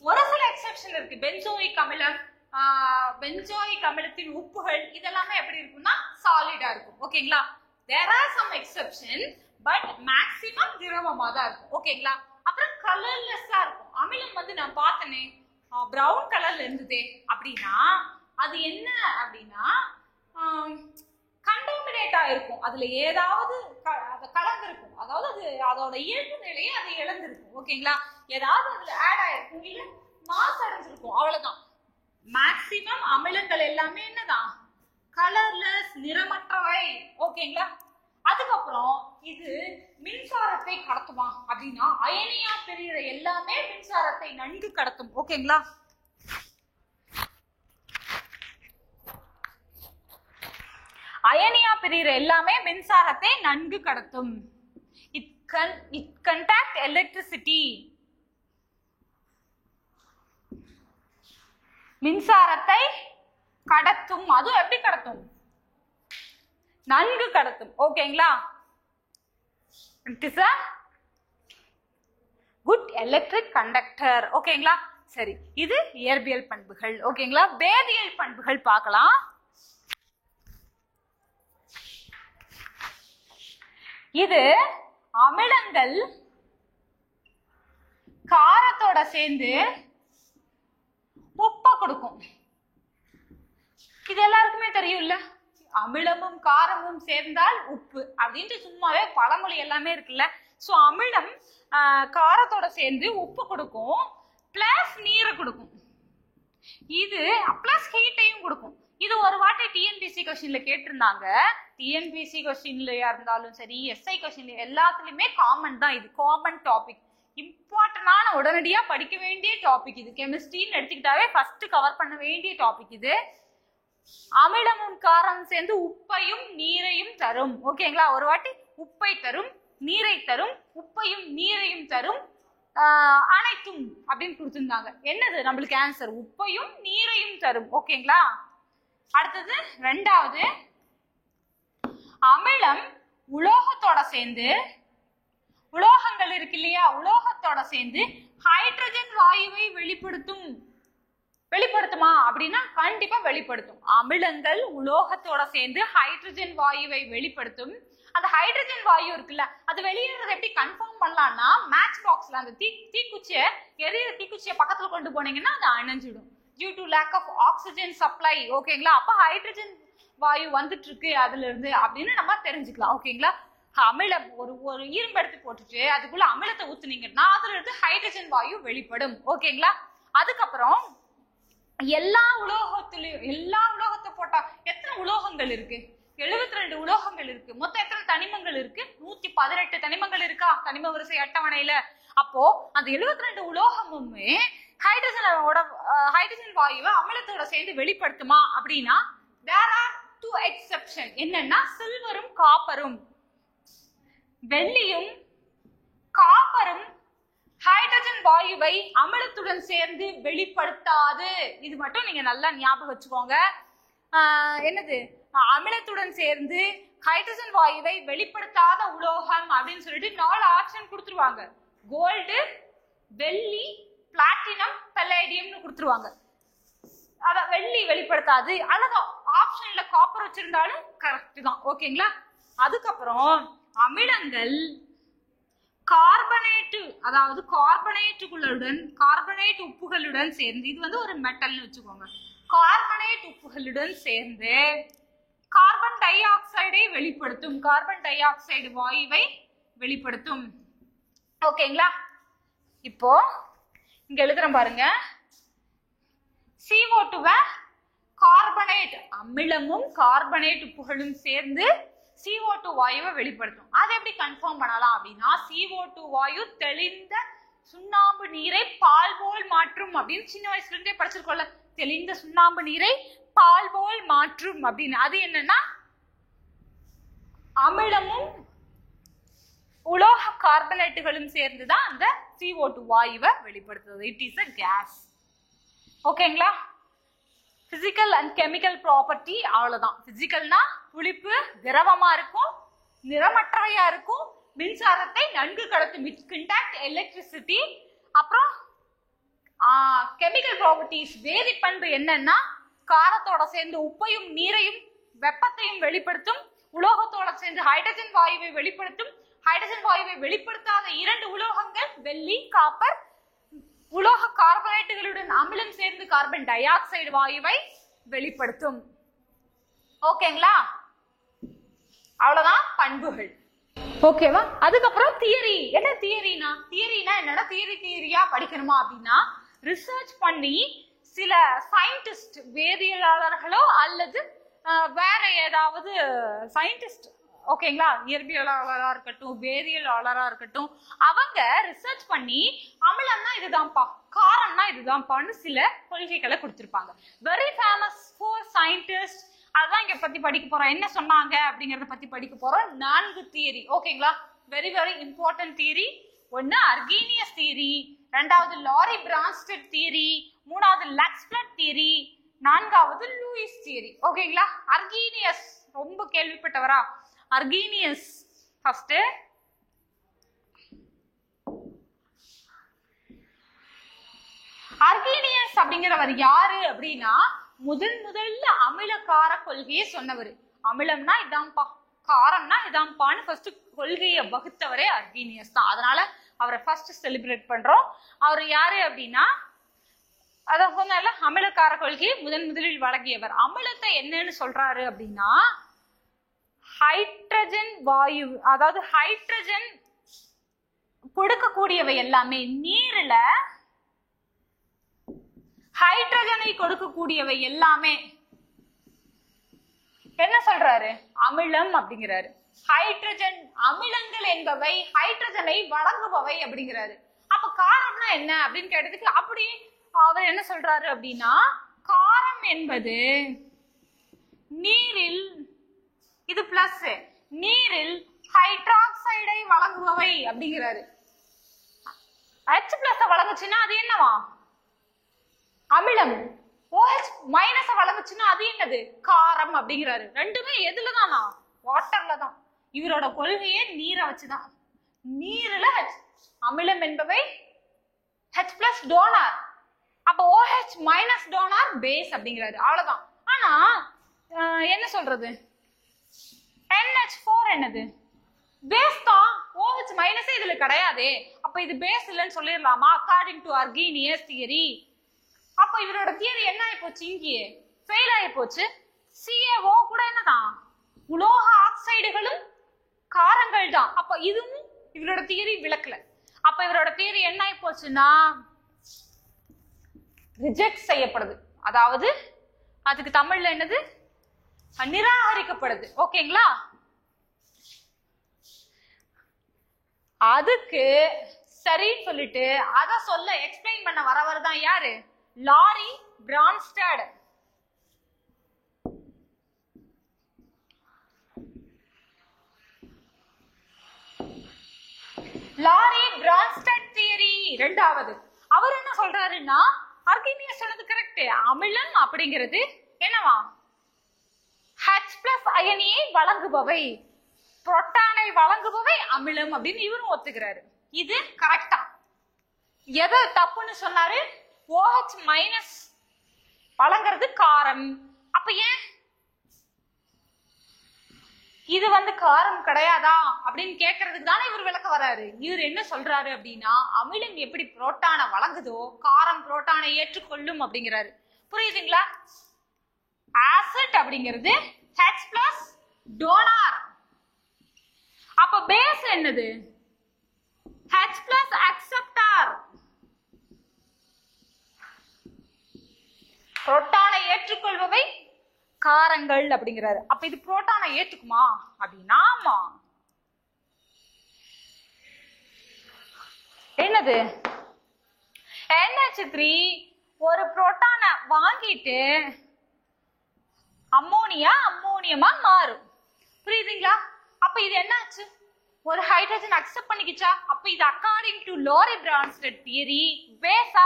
ஒரு சில எக்ஸெப்ஷன் இருக்கு. பென்சோயிக் அமிலம், பென்சோயிக் அமிலத்தின் உப்புகள் இதெல்லாமே எப்படி இருக்கும்னா சாலிடா இருக்கும். ஓகேங்களா? there are some exception but maximum திரவமா தான் இருக்கும். ஓகேங்களா? அப்புறம் கலர்லெஸ்ஸா இருக்கும். அமிலம் வந்து நான் பார்த்தனே பிரவுன் கலர்ல இருந்ததே அப்படின்னா அது என்ன அப்படின்னா கண்டாமினேட் ஆயிருக்கும். அதுல ஏதாவது கலந்திருக்கும். அதாவது அது அதோட இயல்பு நிலையை அது இழந்திருக்கும். ஓகேங்களா? ஏதாவது அதுல ஆட் ஆயிருக்கும், இல்ல மாசு அடைஞ்சிருக்கும், அவ்வளவுதான். மேக்சிமம் அமிலங்கள் எல்லாமே என்னதான் கலர்லெஸ், நிறமற்றவை. ஓகேங்களா? அதுக்கப்புறம் இது மின்சாரத்தை கடத்துமா அப்படின்னா அயனியா பிரிகிற எல்லாமே மின்சாரத்தை நன்கு கடத்தும். ஓகேங்களா? அயனியா பிரிகிற எல்லாமே மின்சாரத்தை நன்கு கடத்தும். it contact electricity. மின்சாரத்தை கடத்தும். அதுவும் எப்படி கடத்தும்? நன்கு கடத்தும். ஓகேங்களா? It is a good electric conductor. ஓகேங்களா? சரி, இது இயற்பியல் பண்புகள். ஓகேங்களா? வேதியியல் பண்புகள் பார்க்கலாம். இது அமிலங்கள் காரத்தோட சேர்ந்து உப்பை கொடுக்கும். இது எல்லாருக்குமே தெரியும்ல, அமிலமும் காரமும் சேர்ந்தால் உப்பு அப்படின்ட்டு சும்மாவே பழமொழி எல்லாமே இருக்குல்ல. சோ அமிலம் காரத்தோட சேர்ந்து உப்பு கொடுக்கும், பிளஸ் நீரை கொடுக்கும், இது பிளஸ் ஹீட்டையும் கொடுக்கும். இது ஒரு வாட்டி டிஎன்பிசி கொஸ்டின்ல கேட்டிருந்தாங்க. டிஎன்பிசி கொஸ்டின்லயா இருந்தாலும் சரி, எஸ்ஐ கொஸ்டின்ல எல்லாத்துலயுமே காமன் தான். இது காமன் டாபிக், இம்பார்ட்டன்டான உடனடியா படிக்க வேண்டிய டாபிக் இது. கெமிஸ்ட்ரின்னு எடுத்துக்கிட்டாவே ஃபர்ஸ்ட் கவர் பண்ண வேண்டிய டாபிக் இது. அமிலமும் காரம் சேர்ந்து உப்பையும் நீரையும் தரும். ஓகேங்களா? ஒரு வாட்டி உப்பை தரும், நீரை தரும், உப்பையும் நீரையும் தரும், அனைத்தும் அப்படின்னு கொடுத்திருந்தாங்க. என்னது நம்மளுக்கு ஆன்சர்? உப்பையும் நீரையும் தரும். ஓகேங்களா? அடுத்தது ரெண்டாவது, அமிலம் உலோகத்தோட சேர்ந்து, உலோகங்கள் இருக்கு இல்லையா, உலோகத்தோட சேர்ந்து ஹைட்ரஜன் வாயுவை வெளிப்படுத்துமா அப்படின்னா கண்டிப்பா வெளிப்படுத்தும். அமிலங்கள் உலோகத்தோட சேர்ந்து ஹைட்ரஜன் வாயுவை வெளிப்படுத்தும். அந்த ஹைட்ரஜன் வாயு இருக்குல்ல, அது வெளியேறது எப்படி கன்ஃபார்ம் பண்ணலாம்னா, மேட்ச் பாக்ஸ்ல அந்த தீக்குச்சியை எரியிற தீக்குச்சியை பக்கத்துல கொண்டு போனீங்கன்னா அது அணைஞ்சிடும். Due to lack of oxygen supply. ஓகேங்களா? அப்ப ஹைட்ரஜன் வாயு வந்துட்டு இருக்கு அதுல இருந்து அப்படின்னு நம்ம தெரிஞ்சுக்கலாம். ஓகேங்களா? அமிலம் ஒரு இரும்பு எடுத்து போட்டுட்டு அதுக்குள்ள அமிலத்தை ஊத்துனீங்கன்னா அதுல இருந்து ஹைட்ரஜன் வாயு வெளிப்படும். ஓகேங்களா? அதுக்கப்புறம் எல்லா உலோகத்தை போட்டா எத்தனை உலோகங்கள் இருக்கு? 72 உலோகங்கள் இருக்கு. மொத்தம் எத்தனை தனிமங்கள் இருக்கு? 118 தனிமங்கள் இருக்கா தனிம வரிசை அட்டவணையில? அப்போ அந்த 72 உலோகமுமே ஹைட்ரஜன் வாயுவை அமிலத்தோட சேர்ந்து வெளிப்படுத்துமா அப்படின்னா there are two exception. என்னன்னா சில்வரும் காப்பரும். வெள்ளியும் காப்பரும் ஹைட்ரஜன் வாயுவை அமிலத்துடன் சேர்ந்து வெளிப்படுத்தாது. இது மட்டும் நீங்க நல்லா ஞாபகம் வச்சுக்கோங்க. என்னது? அமிலத்துடன் சேர்ந்து ஹைட்ரஜன் வாயுவை வெளிப்படுத்தாத உலோகம் அப்படின்னு சொல்லிட்டு 4 ஆப்ஷன் கொடுத்துருவாங்க. கோல்டு, வெள்ளி, பிளாட்டினம், பல்லேடியம்னு கொடுத்துருவாங்க. அத வெள்ளி வெளிப்படுத்தாது, அல்லது ஆப்ஷன்ல காப்பர் வச்சிருந்தாலும் கரெக்ட் தான். ஓகேங்களா? அதுக்கப்புறம் அமிலங்கள் கார்பனேட், அதாவது கார்பனேட் உப்புகளுடன் சேர்ந்து, இது வந்து ஒரு மெட்டல்னு வச்சுக்கோங்க, கார்பனேட் உப்புகளுடன் சேர்ந்து கார்பன் டை ஆக்சைடை வெளிப்படுத்தும், கார்பன் டை ஆக்சைடு வாயுவை வெளிப்படுத்தும். ஓகேங்களா? இப்போ இங்க எழுதுறேன் பாருங்க. CO2 கார்பனேட், அமிலமும் கார்பனேட் உப்புகளும் சேர்ந்து CO2 வாயுவை வெளிப்படுத்தும். அதை எப்படி கன்ஃபார்ம் பண்ணலாம் அப்படின்னா, CO2 வாயு தெளிந்த சுண்ணாம்பு நீரை பால் போல் மாற்றும் அப்படின்னு சின்ன வயசுல இருந்தே படிச்சிருக்கோம்ல. தெளிந்த சுண்ணாம்பு நீரை பால் போல் மாற்றும் அப்படின்னு. அது என்னன்னா அமிலமும் உலோக கார்பனேட்டுகளும் சேர்ந்துதான் அந்த CO2 வாயுவை வெளிப்படுத்துது. It is a gas. ஓகேங்களா? பிசிக்கல் அண்ட் கெமிக்கல் ப்ராப்பர்ட்டி அவ்வளவுதான். பிசிக்கல்னா புளிப்பு, திரவமா இருக்கும், நிறமற்றவையா இருக்கும், மின்சாரத்தை நன்கு கடத்தும், இட் கண்டக்ட் எலக்ட்ரிசிட்டி. அப்புறம் கெமிக்கல் ப்ராப்பர்ட்டிஸ் வேதி பண்பு என்னன்னா காரத்தோட சேர்ந்து உப்பையும் நீரையும் வெப்பத்தையும் வெளிப்படுத்தும், உலோகத்தோட சேர்ந்து ஹைட்ரஜன் வாயுவை வெளிப்படுத்தும். ஹைட்ரஜன் வாயுவை வெளிப்படுத்தாத 2 உலோகங்கள் வெள்ளி, காப்பர். உலோக கார்பனேட்டுகளுடன் அமிலம் சேர்ந்து கார்பன் டை ஆக்சைடு வாயுவை வெளிப்படுத்தும். ஓகேங்களா? அவ்வளவுதான் பண்புகள். ஓகேவா? அதுக்கப்புறம் தியரி. என்ன தியரினா? என்னன்னா தியரியா படிக்கணுமா அப்படின்னா, ரிசர்ச் பண்ணி சில சயின்டிஸ்ட், வேதியியலாளர்களோ அல்லது வேற ஏதாவது சயின்டிஸ்ட், ஓகேங்களா, இயற்பியலாளரா இருக்கட்டும், வேதியியலாளரா இருக்கட்டும், அவங்க ரிசர்ச் பண்ணி அமிலம்னா இதுதான்ப்பா, காரம்னா இதுதான்ப்பான்னு சில கொள்கைகளை கொடுத்திருப்பாங்க. Very famous 4 scientist. அதான் இங்க பத்தி படிக்க போறோம். என்ன சொன்னாங்க அப்படிங்கறத பத்தி படிக்க போறோம். 4 தியரி. ஓகேங்களா? Very very important theory. ஒன்னு அர்கீனியஸ் தியரி, 2வது லாரி பிரான்ஸ்டட் தியரி, 3வது லக்ஸ்பிளட் தியரி, 4வது லூயிஸ் தியரி. ஓகேங்களா? அர்கீனியஸ் ரொம்ப கேள்விப்பட்டவரா? Arrhenius first. அர்கீனியஸ் அப்படிங்கிறவர் யாரு அப்படின்னா, முதல்ல அமிலக்கார கொள்கையை சொன்னவர். அமிலம்னா இதான்ப்பா, காரம்னா இதான்ப்பான்னு ஃபர்ஸ்ட் கொள்கையை வகுத்தவரே அர்கீனியஸ் தான். அதனால அவரை ஃபர்ஸ்ட் செலிப்ரேட் பண்றோம். அவர் யாரு அப்படின்னா, அதான் சொன்னால அமிலக்கார கொள்கையை முதலில் வழங்கியவர். அமிலத்தை என்னன்னு சொல்றாரு அப்படின்னா, ஹைட்ரஜன் வாயு, அதாவது ஹைட்ரஜன் கொடுக்கக்கூடியவை எல்லாமே, நீர்ல ஹைட்ரஜனை கொடுக்கக்கூடியவை எல்லாமே என்ன சொல்றாரு? அமிலம் அப்படிங்கிறாரு. ஹைட்ரஜன் அமிலங்கள் என்பவை ஹைட்ரஜனை வழங்குபவை அப்படிங்கிறாரு. அப்ப காரம்னா என்ன அப்படின்னு கேட்டதுக்கு அப்படி அவர் என்ன சொல்றாரு அப்படின்னா, காரம் என்பது நீரில், இது பிளஸ், நீரில் ஹைட்ராக்சைடை வழங்குபவை அப்படிங்கிறாரு. H+ வழங்குச்சுன்னா அது என்னவா? அமிலம். OH- வழங்குச்சுன்னா அது என்னது? காரம் அப்படிங்கிறாரு. ரெண்டுமே எதுலதானா? வாட்டர்ல தான். இவரோட கொள்கையே நீரை வச்சுதான். நீர்ல அமிலம் என்பவை H+ டோனார். அப்ப OH- டோனார் பேஸ் அப்படிங்கிறாரு. அவ்வளவுதான். ஆனா என்ன சொல்றது, NH4 என்னது? பேஸ் தான். OH- இதுல கிடையாது. அப்ப இது பேஸ் இல்லைன்னு சொல்லிடலாமா? According to Arrhenius theory. அப்ப இவரோட தியரி என்ன ஆகி போச்சு? இங்கேயே ஃபெயில் ஆகி போச்சு. CaO கூட என்னதான்? உலோக ஆக்சைடுகளும் காரங்கள் தான். அப்ப இதுவும் இவரோட தியரி விளக்கல. அப்ப இவரோட தியரி என்ன ஆகி போச்சுன்னா ரிஜெக்ட் செய்யப்படுது. அதாவது அதுக்கு தமிழ்ல என்னது? நிராகரிக்கப்படுது. ஓகேங்களா? அதுக்கு சரின்னு சொல்லிட்டு அத சொல்ல எக்ஸ்பிளைன் பண்ண வரவர் தான் யாரு? Lorry Brønsted. Lorry Bronsted theory 2வது. அவர் என்ன சொல்றாருன்னா, அர்கீனியஸ் சொன்னது கரெக்ட். அமிலம் அப்படிங்கிறது என்னவா? H+ அயனியை வழங்குபவை, புரோட்டானை வழங்குபவை அமிலம் அப்படின்னு இவரும் ஒத்துக்கிறாரு. இது கரெக்டா? எது தப்புன்னு சொன்னாரு? OH- வழங்குறது காரம். அப்ப ஏன் இது காரம் கிடையாதா அப்படின்னு கேட்கறதுக்கு தானே இவர் விளக்க வராரு. இவர் என்ன சொல்றாரு அப்படின்னா, அமிலம் எப்படி புரோட்டானை வழங்குதோ காரம் புரோட்டானை ஏற்றுக்கொள்ளும் அப்படிங்கிறாரு. புரியுதுங்களா? ஆசிட் அப்படிங்கிறது H+ டோனார். அப்ப பேஸ் என்னது? H+ acceptor. புரோட்டானை ஏற்றுக்கொள்பவை காரங்கள் அப்படிங்கிறாரு. அப்ப இது புரோட்டானை ஏற்றுக்குமா அப்படின்னா ஆமா. என்னது? NH3 ஒரு புரோட்டானை வாங்கிட்டு அம்மோனியமா மாறும். புரியுதுங்களா? அப்ப இது என்னாச்சு? ஒரு ஹைட்ரஜன் அக்செப்ட் பண்ணிக்கிச்சா? அப்ப இது according to Lowry Bronsted theory பேஸா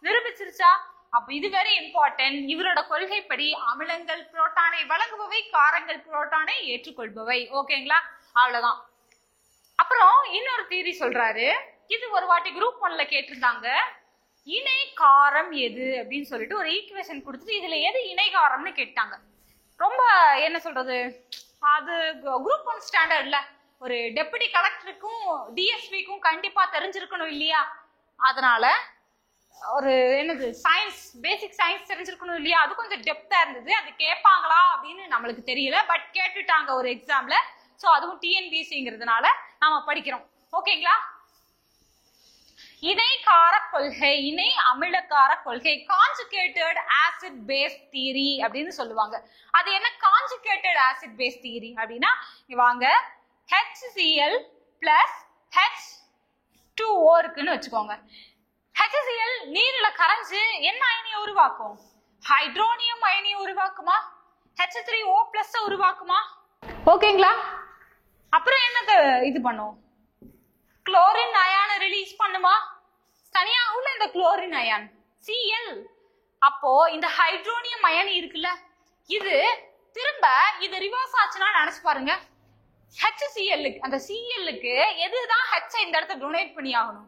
நிரூபிச்சிருச்சா? அப்ப இது வெரி இம்பார்ட்டன்ட். இவரோட கொள்கைப்படி அமிலங்கள் புரோட்டானை வழங்குபவை, காரங்கள் புரோட்டானை ஏற்றுக்கொள்பவை. ஓகேங்களா? அவ்வளவுதான். அப்புறம் இன்னொரு தியரி சொல்றாரு. இது ஒரு வாட்டி குரூப் 1ல கேட்டிருந்தாங்க. இணை காரம் எது அப்படின்னு சொல்லிட்டு ஒரு ஈக்குவேஷன் கொடுத்துட்டு இதுல எது இணை காரம்னு கேட்டாங்க. ரொம்ப என்ன சொல்றது, அது குரூப் 1 ஸ்டாண்டர்ட்ல ஒரு டெபுட்டி கலெக்டருக்கும் டிஎஸ்பிக்கும் கண்டிப்பா தெரிஞ்சிருக்கணும் இல்லையா? அதனால ஒரு என்னது சயின்ஸ், பேசிக் சயின்ஸ் தெரிஞ்சிருக்கணும் இல்லையா? அது கொஞ்சம் டெப்தா இருந்தது. அது கேட்பாங்களா அப்படின்னு நம்மளுக்கு தெரியல, பட் கேட்டுட்டாங்க ஒரு எக்ஸாம்ல. ஸோ அதுவும் டிஎன்பிசிங்கிறதுனால நாம படிக்கிறோம். ஓகேங்களா? இணை கார கொள்கை, இணை அமிலக்கார கொள்கை, கான்ஜுகேட்டட் ஆசிட் பேஸ் தியரி அப்படின்னு சொல்லுவாங்க. அது என்ன கான்ஜுகேட்டட் ஆசிட் பேஸ் தியரி அப்படின்னா, வாங்க HCl பிளஸ் H2O இருக்குன்னு வச்சுக்கோங்க. HCl நீர்ல கரைஞ்சு என்ன அயனியை உருவாக்கும்? ஹைட்ரோனியம் அயனியை உருவாக்குமா? H3O பிளஸ் உருவாக்குமா? ஓகேங்களா? அப்புறம் என்னது இது பண்ணும்? குளோரின் அயான் ரிலீஸ் பண்ணுமா? தனியா உள்ள இந்த குளோரின் அயான் Cl. அப்போ இந்த ஹைட்ரோனியம் அயன் இருக்குல்ல, இது திரும்ப இது ரிவர்ஸ் ஆச்சுன்னா நினைச்சு பாருங்க. HCl அந்த Cl-க்கு எதுதான் H இந்த இடத்த டொனேட் பண்ணி ஆகணும்?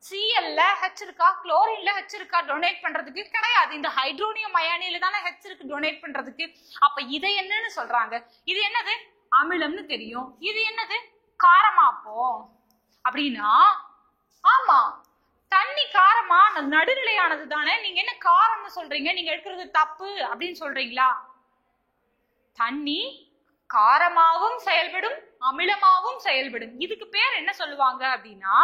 Cl-ல H இருக்கா, குளோரின்ல H இருக்கா டொனேட் பண்றதுக்கு? கிடையாது. இந்த ஹைட்ரோனியம் அயானில தானே H இருக்கு டொனேட் பண்றதுக்கு. அப்ப இதை என்னன்னு சொல்றாங்க? இது என்னது? அமிலம்னு தெரியும். இது என்னது? காரமா? அப்போ அப்படின்னா ஆமா, தண்ணி காரமா நடுநிலையானது தானே. நீங்க என்ன காரம்னு சொல்றீங்க? நீங்க எடுக்கிறது தப்பு அப்படின்னு சொல்றீங்களா? தண்ணி காரமாவும் செயல்படும், அமிலமாவும் செயல்படும். இதுக்கு பேர் என்ன சொல்லுவாங்க அப்படின்னா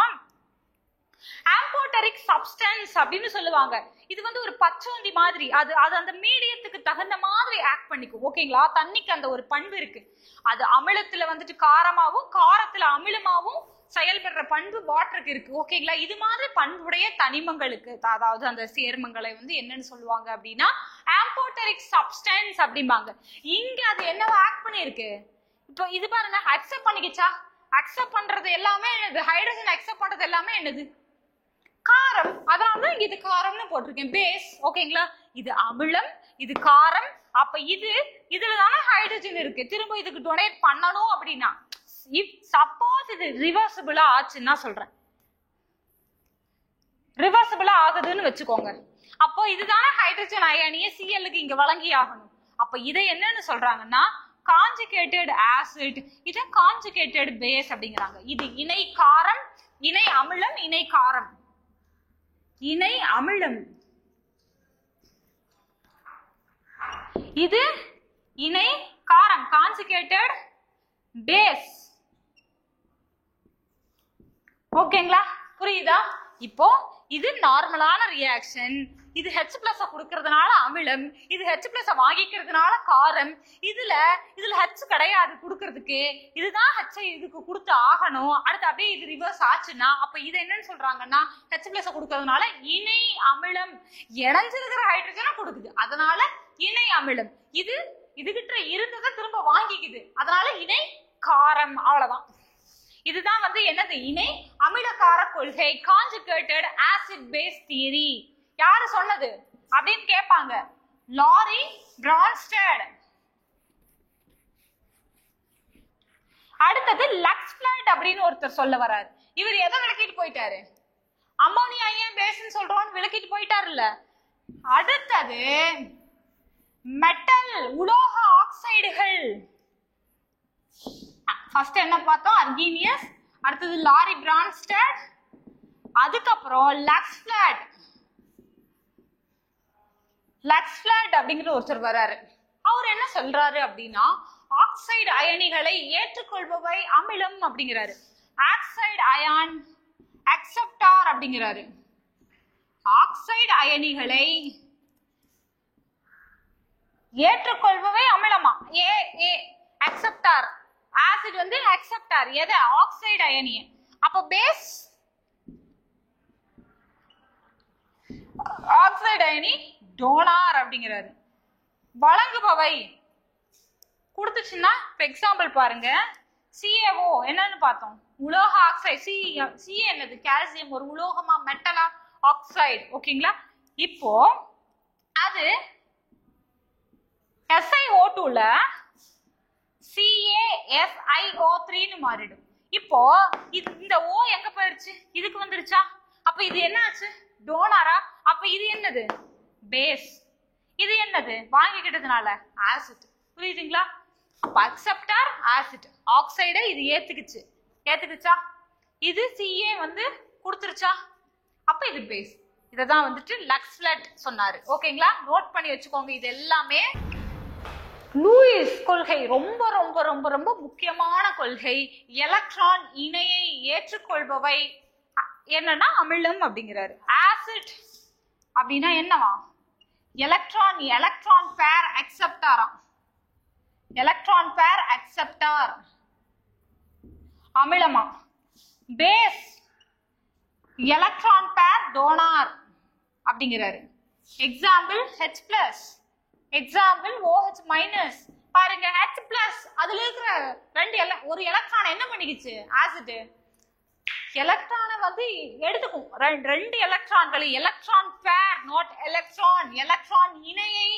ஆம்போட்டரிக் சப்ஸ்டன்ஸ் அப்படின்னு சொல்லுவாங்க. இது வந்து ஒரு பச்சோந்தி மாதிரி, அது அந்த மீடியத்துக்கு தகுந்த மாதிரி ஆக்ட் பண்ணிக்கும். ஓகேங்களா? தண்ணிக்கு அந்த ஒரு பண்பு இருக்கு. அது அமிலத்துல வந்துட்டு காரமாவும் காரத்துல அமிலமாவும் செயல்படுற பண்பு வாட்டருக்கு இருக்கு. ஓகேங்களா? இது மாதிரி பண்புடைய தனிமங்களுக்கு, அதாவது அந்த சேர்மங்களை வந்து என்னன்னு சொல்லுவாங்க அப்படின்னா ஆம்போட்டரிக் சப்ஸ்டன்ஸ் அப்படிம்பாங்க. இங்க அது என்னவா ஆக்ட் பண்ணிருக்கு? இப்போ இது பாருங்க, அக்செப்ட் பண்ணிக்கிச்சா? அக்செப்ட் பண்றது எல்லாமே என்னது? ஹைட்ரஜன் அக்செப்ட் பண்றது எல்லாமே என்னது? காரம். அதனால இது காரம்னு போட்டிருக்கேன், பேஸ். ஓகேங்களா? இது அமிலம், இது காரம். அப்ப இதுலதானே ஹைட்ரஜன் இருக்கு. திரும்ப இதுக்கு டொனேட் பண்ணணும் அப்படின்னா, இப் சப்போஸ் இது ரிவர்சிபிளா ஆச்சுன்னா சொல்றேன், ரிவர்சிபிளா ஆகுதுன்னு வச்சுக்கோங்க. அப்போ இதுதானே ஹைட்ரஜன் அயனியை Cl-க்கு இங்க வழங்கி ஆகணும். அப்ப இதை என்னன்னு சொல்றாங்கன்னா கான்ஜுகேட்டட் ஆசிட், இத கான்ஜுகேட்டட் பேஸ் அப்படிங்கிறாங்க. இது இணை காரம், இணை அமிலம், இணை காரம், இணை அமிலம். இது இணை காரம், கான்ஜுகேட்டட் பேஸ். ஓகேங்களா? புரியுதா? இப்போ இது நார்மலான ரியாக்ஷன். இது H+ கொடுக்கறதுனால அமிலம், இது H+ வாங்கிக்கிறதுனால காரம். இதுல H கிடையாது கொடுக்கறதுக்கு, இதுதான் H இதுக்கு கொடுத்து ஆகணும். அடுத்து அப்படியே இது ரிவர்ஸ் ஆச்சுன்னா அப்ப இது என்னன்னு சொல்றாங்கன்னா H+ கொடுக்கறதுனால இணை அமிலம், இணைஞ்சிருக்கிற ஹைட்ரஜனை கொடுக்குது, அதனால இணை அமிலம். இதுகிட்ட இருந்ததை திரும்ப வாங்கிக்குது, அதனால இணை காரம். அவ்வளவுதான். இதுதான் வந்து என்னது? இணை அமிலக்கார கொள்கை, கான்ஜுகேட்டட் ஆசிட் பேஸ் தியரி. யாரு சொன்னது அப்படின்னு கேட்பாங்க. Lorry Brønsted. அடுத்தது லக்ஸ்பிளாட் அப்படின்னு ஒருத்தர் சொல்ல வர்றாரு. இவர் எதை விளக்கிட்டு போயிட்டாரு? அம்மோனியா ஏன் பேஸ்ன்னு சொல்றோம்னு விளக்கிட்டு போயிட்டாருல்ல. அடுத்தது மெட்டல், உலோக ஆக்சைடுகள். ஃபர்ஸ்ட் என்ன பார்த்தோம்? அர்கீனியஸ். அடுத்தது லாரி பிரான்ஸ்டட். அதுக்கப்புறம் லக்ஸ்பிளாட். லக்ஸ்பிளாட் அப்படிங்கிற ஒருத்தர் வராரு. அவர் என்ன சொல்றாரு அப்படின்னா ஆக்சைடு அயனிகளை ஏற்றுக்கொள்பவை அமிலம் அப்படிங்கிறாரு. ஆக்சைடு அயான் அக்செப்டார் அப்படிங்கிறாரு. ஆக்சைடு அயனிகளை ஏற்றுக்கொள்பவை அமிலமா? அக்செப்டார். ஆசிட் வந்து அக்செப்டார். எது? ஆக்சைடு அயனிய. அப்ப பேஸ் ஆக்சைடு அயனி டோனார் அப்படிங்கிறாரு. வழங்குபவை கொடுத்துச்சுன்னா எக்ஸாம்பிள் பாருங்க. CaO என்னன்னு பார்த்தோம்? உலோக ஆக்சைடு. C என்னது? கால்சியம். ஒரு உலோகமா, மெட்டலா, ஆக்சைடு. ஓகேங்களா? இப்போ அது SiO2ல CaSiO3ன்னு மாறிடும். இப்போ இந்த O எங்க போயிருச்சு? இதுக்கு வந்துருச்சா? அப்ப அப்ப இது என்ன ஆச்சு? டோனாரா? அப்ப இது என்னது? பேஸ். இது என்னது? வாங்கிக்கிட்டதுனால ஆசிட். புரியுதுங்களா? அப்ப அக்செப்டார் ஆசிட். ஆக்சைடை இது ஏத்துக்குச்சா? இது CA வந்து கொடுத்துருச்சா? அப்ப இது பேஸ். இததான் வந்துட்டு லக்ஸ்லட் சொன்னாரு. ஓகேங்களா? நோட் பண்ணி வச்சுக்கோங்க. இது எல்லாமே லூயிஸ் கொள்கை. ரொம்ப ரொம்ப ரொம்ப ரொம்ப முக்கியமான கொள்கை. எலக்ட்ரான் இணையை ஏற்றுக்கொள்பவை என்னன்னா அமிலம் அப்படிங்கிறாரு. ஆசிட் அப்படின்னா என்னவா? எலக்ட்ரான் பேர் அக்செப்டாரா? எலக்ட்ரான் பேர் அக்செப்டார் அமிலமா? பேஸ் எலக்ட்ரான் பேர் டோனார் அப்படிங்கிறாரு. Example H+, example OH-. பாருங்க H+, அதுல இருக்கிற ஒரு எலக்ட்ரான் என்ன பண்ணிக்கிச்சு? ஆசிட் எலக்ட்ரானை வந்து எடுத்துக்கும். ரெண்டு எலக்ட்ரான்களை, எலக்ட்ரான் பேர் நாட் எலக்ட்ரான், எலக்ட்ரான் இணையை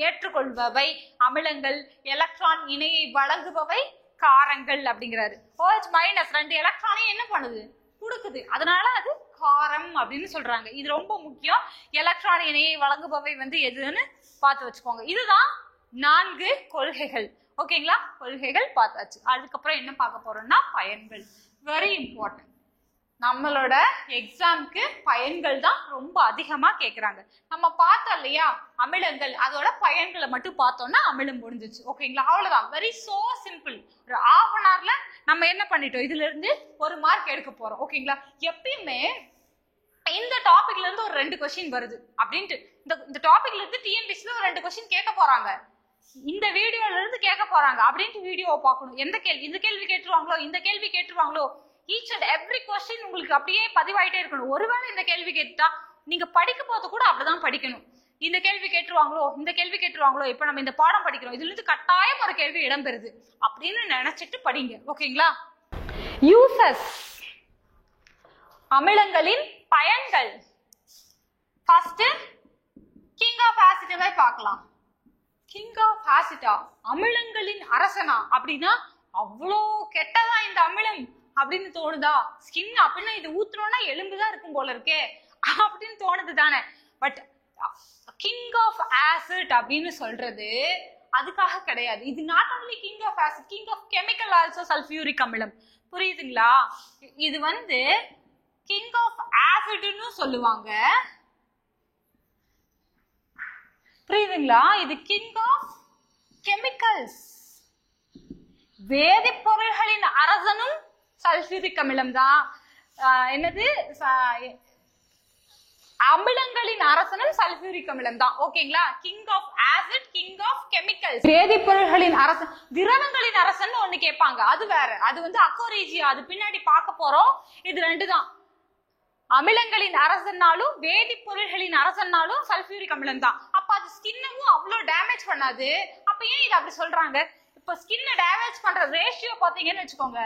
ஏற்றுக்கொள்பவை அமிலங்கள், எலக்ட்ரான் இணையை வழங்குபவை காரங்கள் அப்படிங்கிறாரு. OH- ரெண்டு எலக்ட்ரானையும் என்ன பண்ணுது? கொடுக்குது. அதனால அது காரம் அப்படின்னு சொல்றாங்க. இது ரொம்ப முக்கியம். எலக்ட்ரான் இணையை வழங்குபவை வந்து எதுன்னு பார்த்து வச்சுக்கோங்க. இதுதான் 4 கொள்கைகள். ஓகேங்களா? கொள்கைகள் பார்த்தாச்சு. அதுக்கப்புறம் என்ன பார்க்க போறோம்னா பயன்கள். Very important. நம்மளோட எக்ஸாம்க்கு பயன்கள் தான் ரொம்ப அதிகமா கேக்குறாங்க. நம்ம பார்த்தோம் இல்லையா அமிலங்கள், அதோட பயன்களை மட்டும் பார்த்தோம்னா அமிலம் முடிஞ்சிச்சு. ஓகேங்களா? அவ்வளவுதான். Very so simple. ஒரு ½ an hourல நம்ம என்ன பண்ணிட்டோம்? இதுல இருந்து 1 மார்க் எடுக்க போறோம். ஓகேங்களா? எப்பயுமே இந்த டாபிக்ல இருந்து ஒரு 2 கொஸ்டின் வருது அப்படின்ட்டு இந்த டாபிக்ல இருந்து TNPSC ஒரு 2 கொஸ்டின் கேட்க போறாங்க, இந்த வீடியோல இருந்து கேட்க போறாங்க அப்படின்ட்டு வீடியோவை பார்க்கணும். எந்த கேள்வி, இந்த கேள்வி கேட்டுருவாங்களோ, இந்த கேள்வி கேட்டுருவாங்களோ, ஈச் அண்ட் எவ்ரி கொஸ்டின் உங்களுக்கு அப்படியே பதிவாயிட்டே இருக்கணும். ஒருவேளை இந்த கேள்வி கேட்டா நீங்க படிக்கும் போது கூட அப்படிதான் படிக்கணும். இந்த கேள்வி கேட்டுருவாங்களோ, இந்த கேள்வி கேட்டுருவாங்களோ, இப்ப நம்ம இந்த பாடம் படிக்கிறோம், இதுல இருந்து கட்டாயம் ஒரு கேள்வி இடம்பெறுது அப்படின்னு நினைச்சிட்டு படிங்க. ஓகேங்களா? யூசஸ், அமிலங்களின் பயன்கள். ஃபர்ஸ்ட் கிங் ஆஃப் ஆசிட்டை பார்க்கலாம். கிங் ஆஃப் ஆசிட்டா? அமிலங்களின் அரசனா? அப்படின்னா அவ்வளோ கெட்டதா இந்த அமிலம் அப்படின்னு தோணுதா? ஸ்கின் அப்படின்னா இது ஊத்துனோம்னா எலும்புதான் இருக்கும் போல இருக்கே அப்படின்னு தோணுது தானே. பட் கிங் ஆஃப் ஆசிட் அப்படின்னு சொல்றது அதுக்காக கிடையாது. இது not only king of acid, king of chemical also sulphuric அமிலம். புரியுதுங்களா? இது வந்து கிங் ஆஃப் ஆசிட்னு சொல்லுவாங்க. புரியுதுங்களா? இது கிங் ஆஃப் கெமிக்கல்ஸ், வேதிப்பொருள்களின் அரசனும் சல்ஃபியூரிக் அமிலம் தான். என்னது? அமிலங்களின் அரசனும் சல்ஃபியூரிக் அமிலம் தான். ஓகேங்களா? King of acid, king of chemicals. வேதிப்பொருள்களின் அரசன், திரவங்களின் அரசன் ஒண்ணு கேட்பாங்க, அது வேற. அது வந்து அக்கோரேஜியா, அது பின்னாடி பார்க்க போறோம். இது 2 தான். அமிலங்களின் அரசன்னாலும் வேதிப்பொருள்களின் அரசன்னாலும் சல்ஃபியூரிக் அமிலம் தான். அப்ப அது ஸ்கின்னவும் அவ்வளவு டேமேஜ் பண்ணாது. அப்ப ஏன் இது அப்படி சொல்றாங்க? இப்ப ஸ்கின்னை டேமேஜ் பண்ற ரேஷியோ பாத்தீங்கன்னு வச்சுக்கோங்க,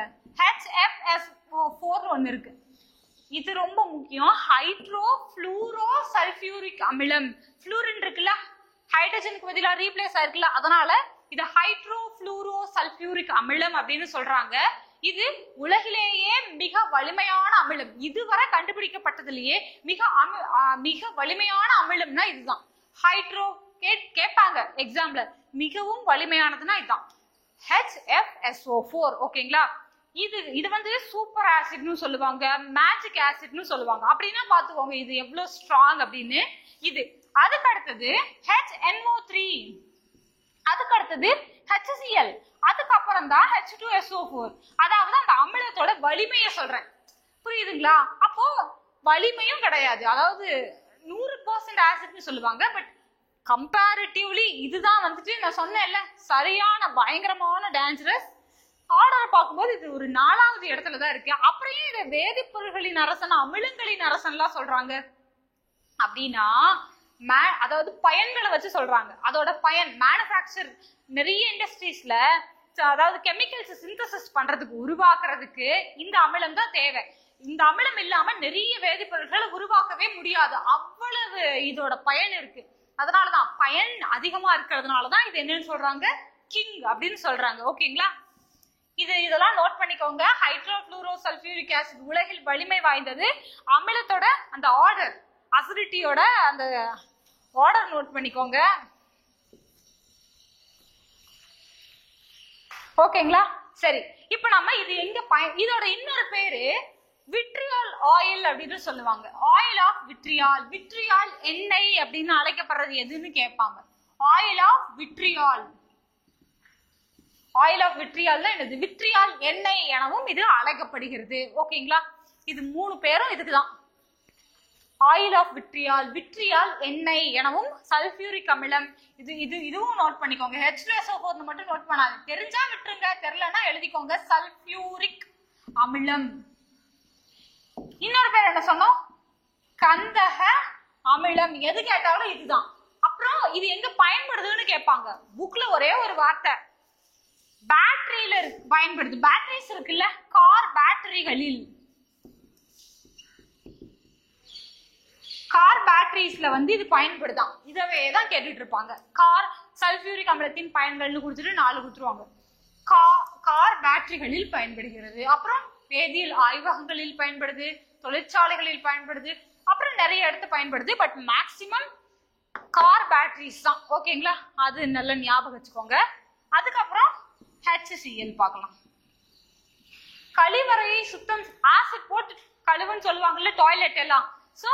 HFSO4 ஒன்னு இருக்கு. இது ரொம்ப முக்கியம். ஹைட்ரோ ஃப்ளூரோ சல்ஃபியூரிக் அமிலம். ஃப்ளூரின் இருக்குல்ல, ஹைட்ரஜனுக்கு பதிலா ரீப்ளேஸ் ஆயிருக்குல்ல, அதனால இது ஹைட்ரோ ஃப்ளூரோ சல்ஃபியூரிக் அமிலம் அப்படின்னு சொல்றாங்க. இது உலகிலேயே மிக வலிமையான அமிலம். இதுவரை கண்டுபிடிக்கப்பட்டதுலயே மிக வலிமையான அமிலம்னா இதுதான். ஹைட்ரோ கேட்பாங்க எக்ஸாம்ல, மிகவும் வலிமையானதுன்னா இதுதான் HFSO4. ஓகேங்களா? இது வந்து சூப்பர் ஆசிட்னு சொல்லுவாங்க, மேஜிக் ஆசிட்னு சொல்லுவாங்க. அப்படின்னா பாத்துக்கோங்க இது எவ்வளவு ஸ்ட்ராங் அப்படின்னு. இது அதுக்கு அடுத்தது HNO3, அதுக்கு அடுத்தது HCl, அதுக்கப்புறம் தான் H2SO4. அதாவது அந்த அமிலத்தோட வலிமையை சொல்றேன். புரியுதுங்களா? அப்போ வலிமையும் கிடையாது, அதாவது 100% ஆசிட்னு சொல்லுவாங்க. பட் கம்பேரிட்டிவ்லி இதுதான் வந்துட்டு நான் சொன்னேன்ல சரியான பயங்கரமான டேஞ்சரஸ். ஆர்டர் பார்க்கும்போது இது ஒரு 4வது இடத்துல தான் இருக்கு. அப்புறம் இதை வேதிப்பொருள்களின் அரசன், அமிலங்களின் அரசன்லாம் சொல்றாங்க அப்படின்னா அதாவது பயன்களை வச்சு சொல்றாங்க. அதோட பயன் மேனுஃபேக்சர் நிறைய இண்டஸ்ட்ரீஸ்ல, அதாவது கெமிக்கல்ஸ் சிந்தசிஸ் பண்றதுக்கு உருவாக்குறதுக்கு இந்த அமிலம் தான் தேவை. இந்த அமிலம் இல்லாம நிறைய வேதிப்பொருட்களை உருவாக்கவே முடியாது, அவ்வளவு இதோட பயன் இருக்கு. அதனாலதான் பயன் அதிகமா இருக்கிறதுனாலதான் இது என்னன்னு சொல்றாங்க, கிங் அப்படின்னு சொல்றாங்க. ஓகேங்களா? இதெல்லாம் நோட் பண்ணிக்கோங்க. ஹைட்ரோஃப்ளூரோசல்ஃபியூரிக் ஆசிட் உலகில் வலிமை வாய்ந்தது. அமிலத்தோட அந்த ஆர்டர், அசிடிட்டியோட அந்த ஆர்டர் நோட் பண்ணிக்கோங்க. ஓகேங்களா? சரி, இப்ப நம்ம இது எங்க இதோட இன்னொரு பேரு விட்ரியால் ஆயில் அப்படின்னு சொல்லுவாங்க. Oil of vitriol. விட்ரியால் எண்ணெய் அப்படின்னு அழைக்கப்படுறது எதுன்னு கேட்பாங்க. Oil of vitriol. Oil of vitriol தான் என்னது? விட்ரியால் எண்ணெய் எனவும் இது அழைக்கப்படுகிறது. ஓகேங்களா? இது 3 பேரும் இதுக்குதான். ஆயில் ஆஃப் விட்ரியால், விட்ரியால் எண்ணெய் எனவும் சல்பியூரிக் அமிலம். இதுவும் நோட் பண்ணிக்கோங்க. H2SO4 மட்டும் நோட் பண்ணாது. தெரிஞ்சா விட்டுருங்க, தெரியலன்னா எழுதிக்கோங்க. சல்பியூரிக் அமிலம். இன்னொரு பேர் என்ன சொன்னோம்? கந்தக அமிலம். எது கேட்டாலும் இதுதான். அப்புறம் இது எங்க பயன்படுதுன்னு கேட்பாங்க. புக்ல ஒரே ஒரு வார்த்தை, பேட்டரியில பயன்படுது. பேட்டரிஸ் இருக்குல்ல, கார் பேட்டரிகளில், கார் பேட்டரிஸ்ல இது பயன்படுதான். இதவே தான் கேட்டுட்டு இருப்பாங்க. கார் சல்பியூரிக் அமிலத்தின் பயன்கள்னு கொடுத்துட்டு 4 கொடுத்துருவாங்க. கார் பேட்டரிகளில் பயன்படுகிறது. அப்புறம் வேதியியல் ஆய்வகங்களில் பயன்படுது, தொழிற்சாலைகளில் பயன்படுது, அப்புறம் நிறைய இடத்து பயன்படுது. பட் மேக்சிமம் கார் பேட்டரிஸ் தான். ஓகேங்களா? அது நல்ல ஞாபகம் வச்சுக்கோங்க. அதுக்கப்புறம் HCl பார்க்கலாம். கழிவறையை சுத்தம், ஆசிட் போட்டு கழுவுன்னு சொல்லுவாங்கல்ல டாய்லெட் எல்லாம். சோ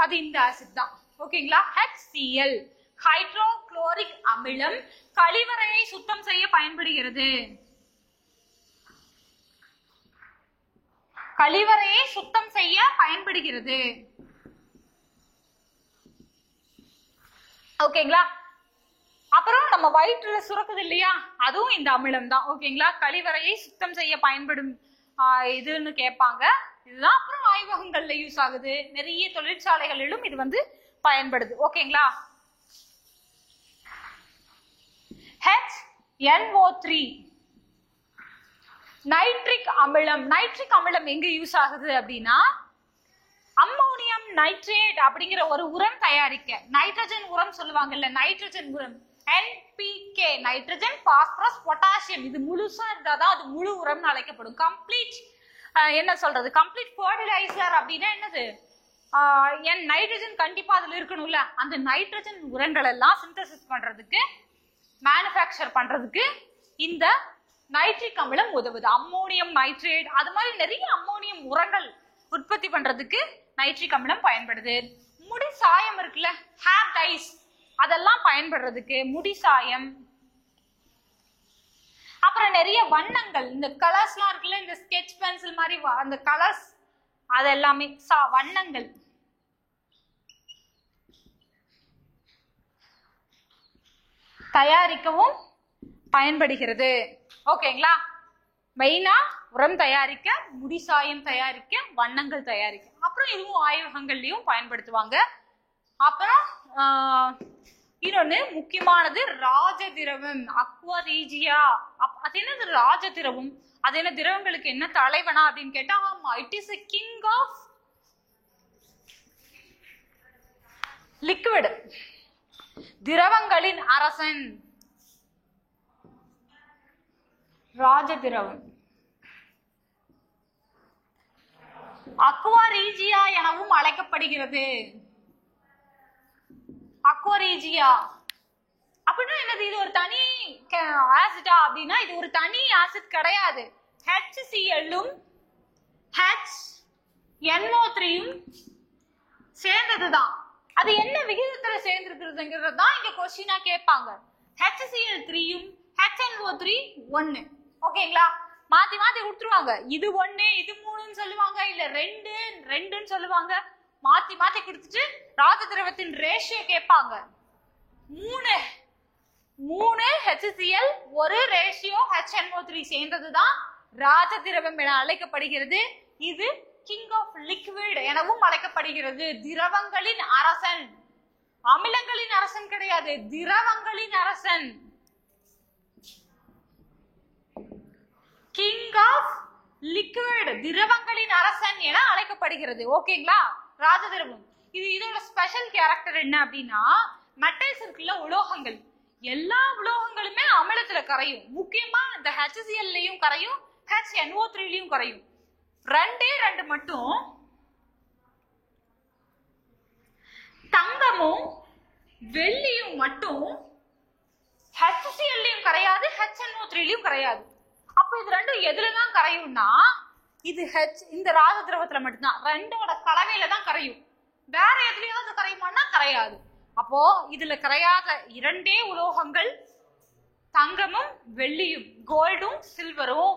அது இந்த ஆசிட் தான். ஓகேங்களா? HCl ஹைட்ரோகுளோரிக் அமிலம் கழிவறையை சுத்தம் செய்ய பயன்படுகிறது. கழிவறையை சுத்தம் செய்ய பயன்படுகிறது. ஓகேங்களா? அப்புறம் நம்ம வயிற்றுல சுரக்குது இல்லையா, அதுவும் இந்த அமிலம் தான். ஓகேங்களா? கழிவறையை சுத்தம் செய்ய பயன்படும் இதுன்னு கேட்பாங்க. இதுதான். அப்புறம் ஆய்வகங்கள்ல யூஸ் ஆகுது. நிறைய தொழிற்சாலைகளிலும் இது பயன்படுது. ஓகேங்களா? HNO3 நைட்ரிக் அமிலம். நைட்ரிக் அமிலம் எங்க யூஸ் ஆகுது அப்படின்னா, அம்மோனியம் நைட்ரேட் அப்படிங்கிற ஒரு உரம் தயாரிக்க, நைட்ரஜன் உரம் சொல்லுவாங்கல்ல, நைட்ரஜன் உரம் NPK, நைட்ரஜன் பாஸ்பரஸ் பொட்டாசியம், இது முழுசா இருந்தாதான் அது முழு உரம்னு அழைக்கப்படும். கம்ப்ளீட் என்ன சொல்றது, கம்ப்ளீட் ஃபர்டிலைசர் அப்படின்னா என்னது, நைட்ரஜன் கண்டிப்பா அதுல இருக்கணும்ல. அந்த நைட்ரஜன் உரங்கள் எல்லாம் சிந்தசிஸ் பண்றதுக்கு, மேனுஃபேக்சர் பண்றதுக்கு இந்த நைட்ரிக் அமிலம் உதவுது. அம்மோனியம் நைட்ரேட், அது மாதிரி நிறைய அம்மோனியம் உரங்கள் உற்பத்தி பண்றதுக்கு நைட்ரிக் அமிலம் பயன்படுது. முடி சாயம் இருக்குல்ல, ஹேர் டைஸ், அதெல்லாம் பயன்படுறதுக்கு முடி சாயம். அப்புறம் நிறைய வண்ணங்கள், இந்த கலர்ஸ் எல்லாம் இருக்குல்ல, இந்த ஸ்கெட்ச் பென்சில் மாதிரி அந்த கலர்ஸ், அது எல்லாமே வண்ணங்கள். தயாரிக்கவும் பயன்படுகிறது. ஓகேங்களா? மெயினா உரம் தயாரிக்க, முடி சாயம் தயாரிக்க, வண்ணங்கள் தயாரிக்க. அப்புறம் இதுவும் ஆய்வகங்கள்லயும் பயன்படுத்துவாங்க. அப்புறம் இன்னொன்னு முக்கியமானது ராஜதிரவம், அக்வாரீஜியா. அது என்னது ராஜதிரவம்? அது என்ன, திரவங்களுக்கு என்ன தலைவனா அப்படின்னு கேட்டா, ஆமா, it is a king of liquid, திரவங்களின் அரசன், ராஜதிரவம். அக்வாரீஜியா எனவும் அழைக்கப்படுகிறது. அக்வாரீஜியா அப்படின்னா என்னது, இது ஒரு தனி ஆசிடா அப்படின்னா, இது ஒரு தனி ஆசிட் கிடையாது. HCl-ம் HNO3-ம் சேர்ந்ததுதான். அது என்ன விகிதத்துல சேர்ந்திருக்கிறதுங்கிறது தான் இங்க கொஸ்டினா கேட்பாங்க. HCl3யும் HNO3 1. ஓகேங்களா? மாத்தி மாத்தி கொடுத்துருவாங்க. இது 1, இது 3ன்னு சொல்லுவாங்க, இல்ல 2ன்னு சொல்லுவாங்க. மாத்தி மாத்தி கொடுத்துட்டு ராஜ திரவத்தின் ரேஷியோ கேட்பாங்க. 3 HCl, 1 ரேஷியோ HNO3 சேர்ந்ததுதான் ராஜ திரவம் என அழைக்கப்படுகிறது. இது கிங் ஆஃப் லிக்விட் எனவும் அழைக்கப்படுகிறது. திரவங்களின் அரசன், அமிலங்களின் அரசன் கிடையாது, திரவங்களின் அரசன். கிங் ஆஃப் லிக்விட், திரவங்களின் அரசன் என அழைக்கப்படுகிறது. ஓகேங்களா? ராஜதிரவம். இதோட ஸ்பெஷல் கேரக்டர் என்ன அப்படின்னா, மெட்டல்ஸ் இருக்குல்ல, உலோகங்கள், எல்லா உலோகங்களுமே அமிலத்துல கரையும். முக்கியமா இந்த HCl கரையும், HNO3 கரையும். ரெண்டு மட்டும் தங்கமும் வெள்ளியும் மட்டும் HCl கரையாது, HNO3 கரையாது. அப்ப இது ரெண்டும் எதுலதான் கரையும்னா இது இந்த ராஜ திரவத்துல மட்டும்தான், ரெண்டோட கலவையில தான் கரையும். வேற எதுலயாவது கரையுமானா கரையாது. அப்போ இதுல கரையாத இரண்டே உலோகங்கள் தங்கமும் வெள்ளியும், கோல்டும் சில்வரும்.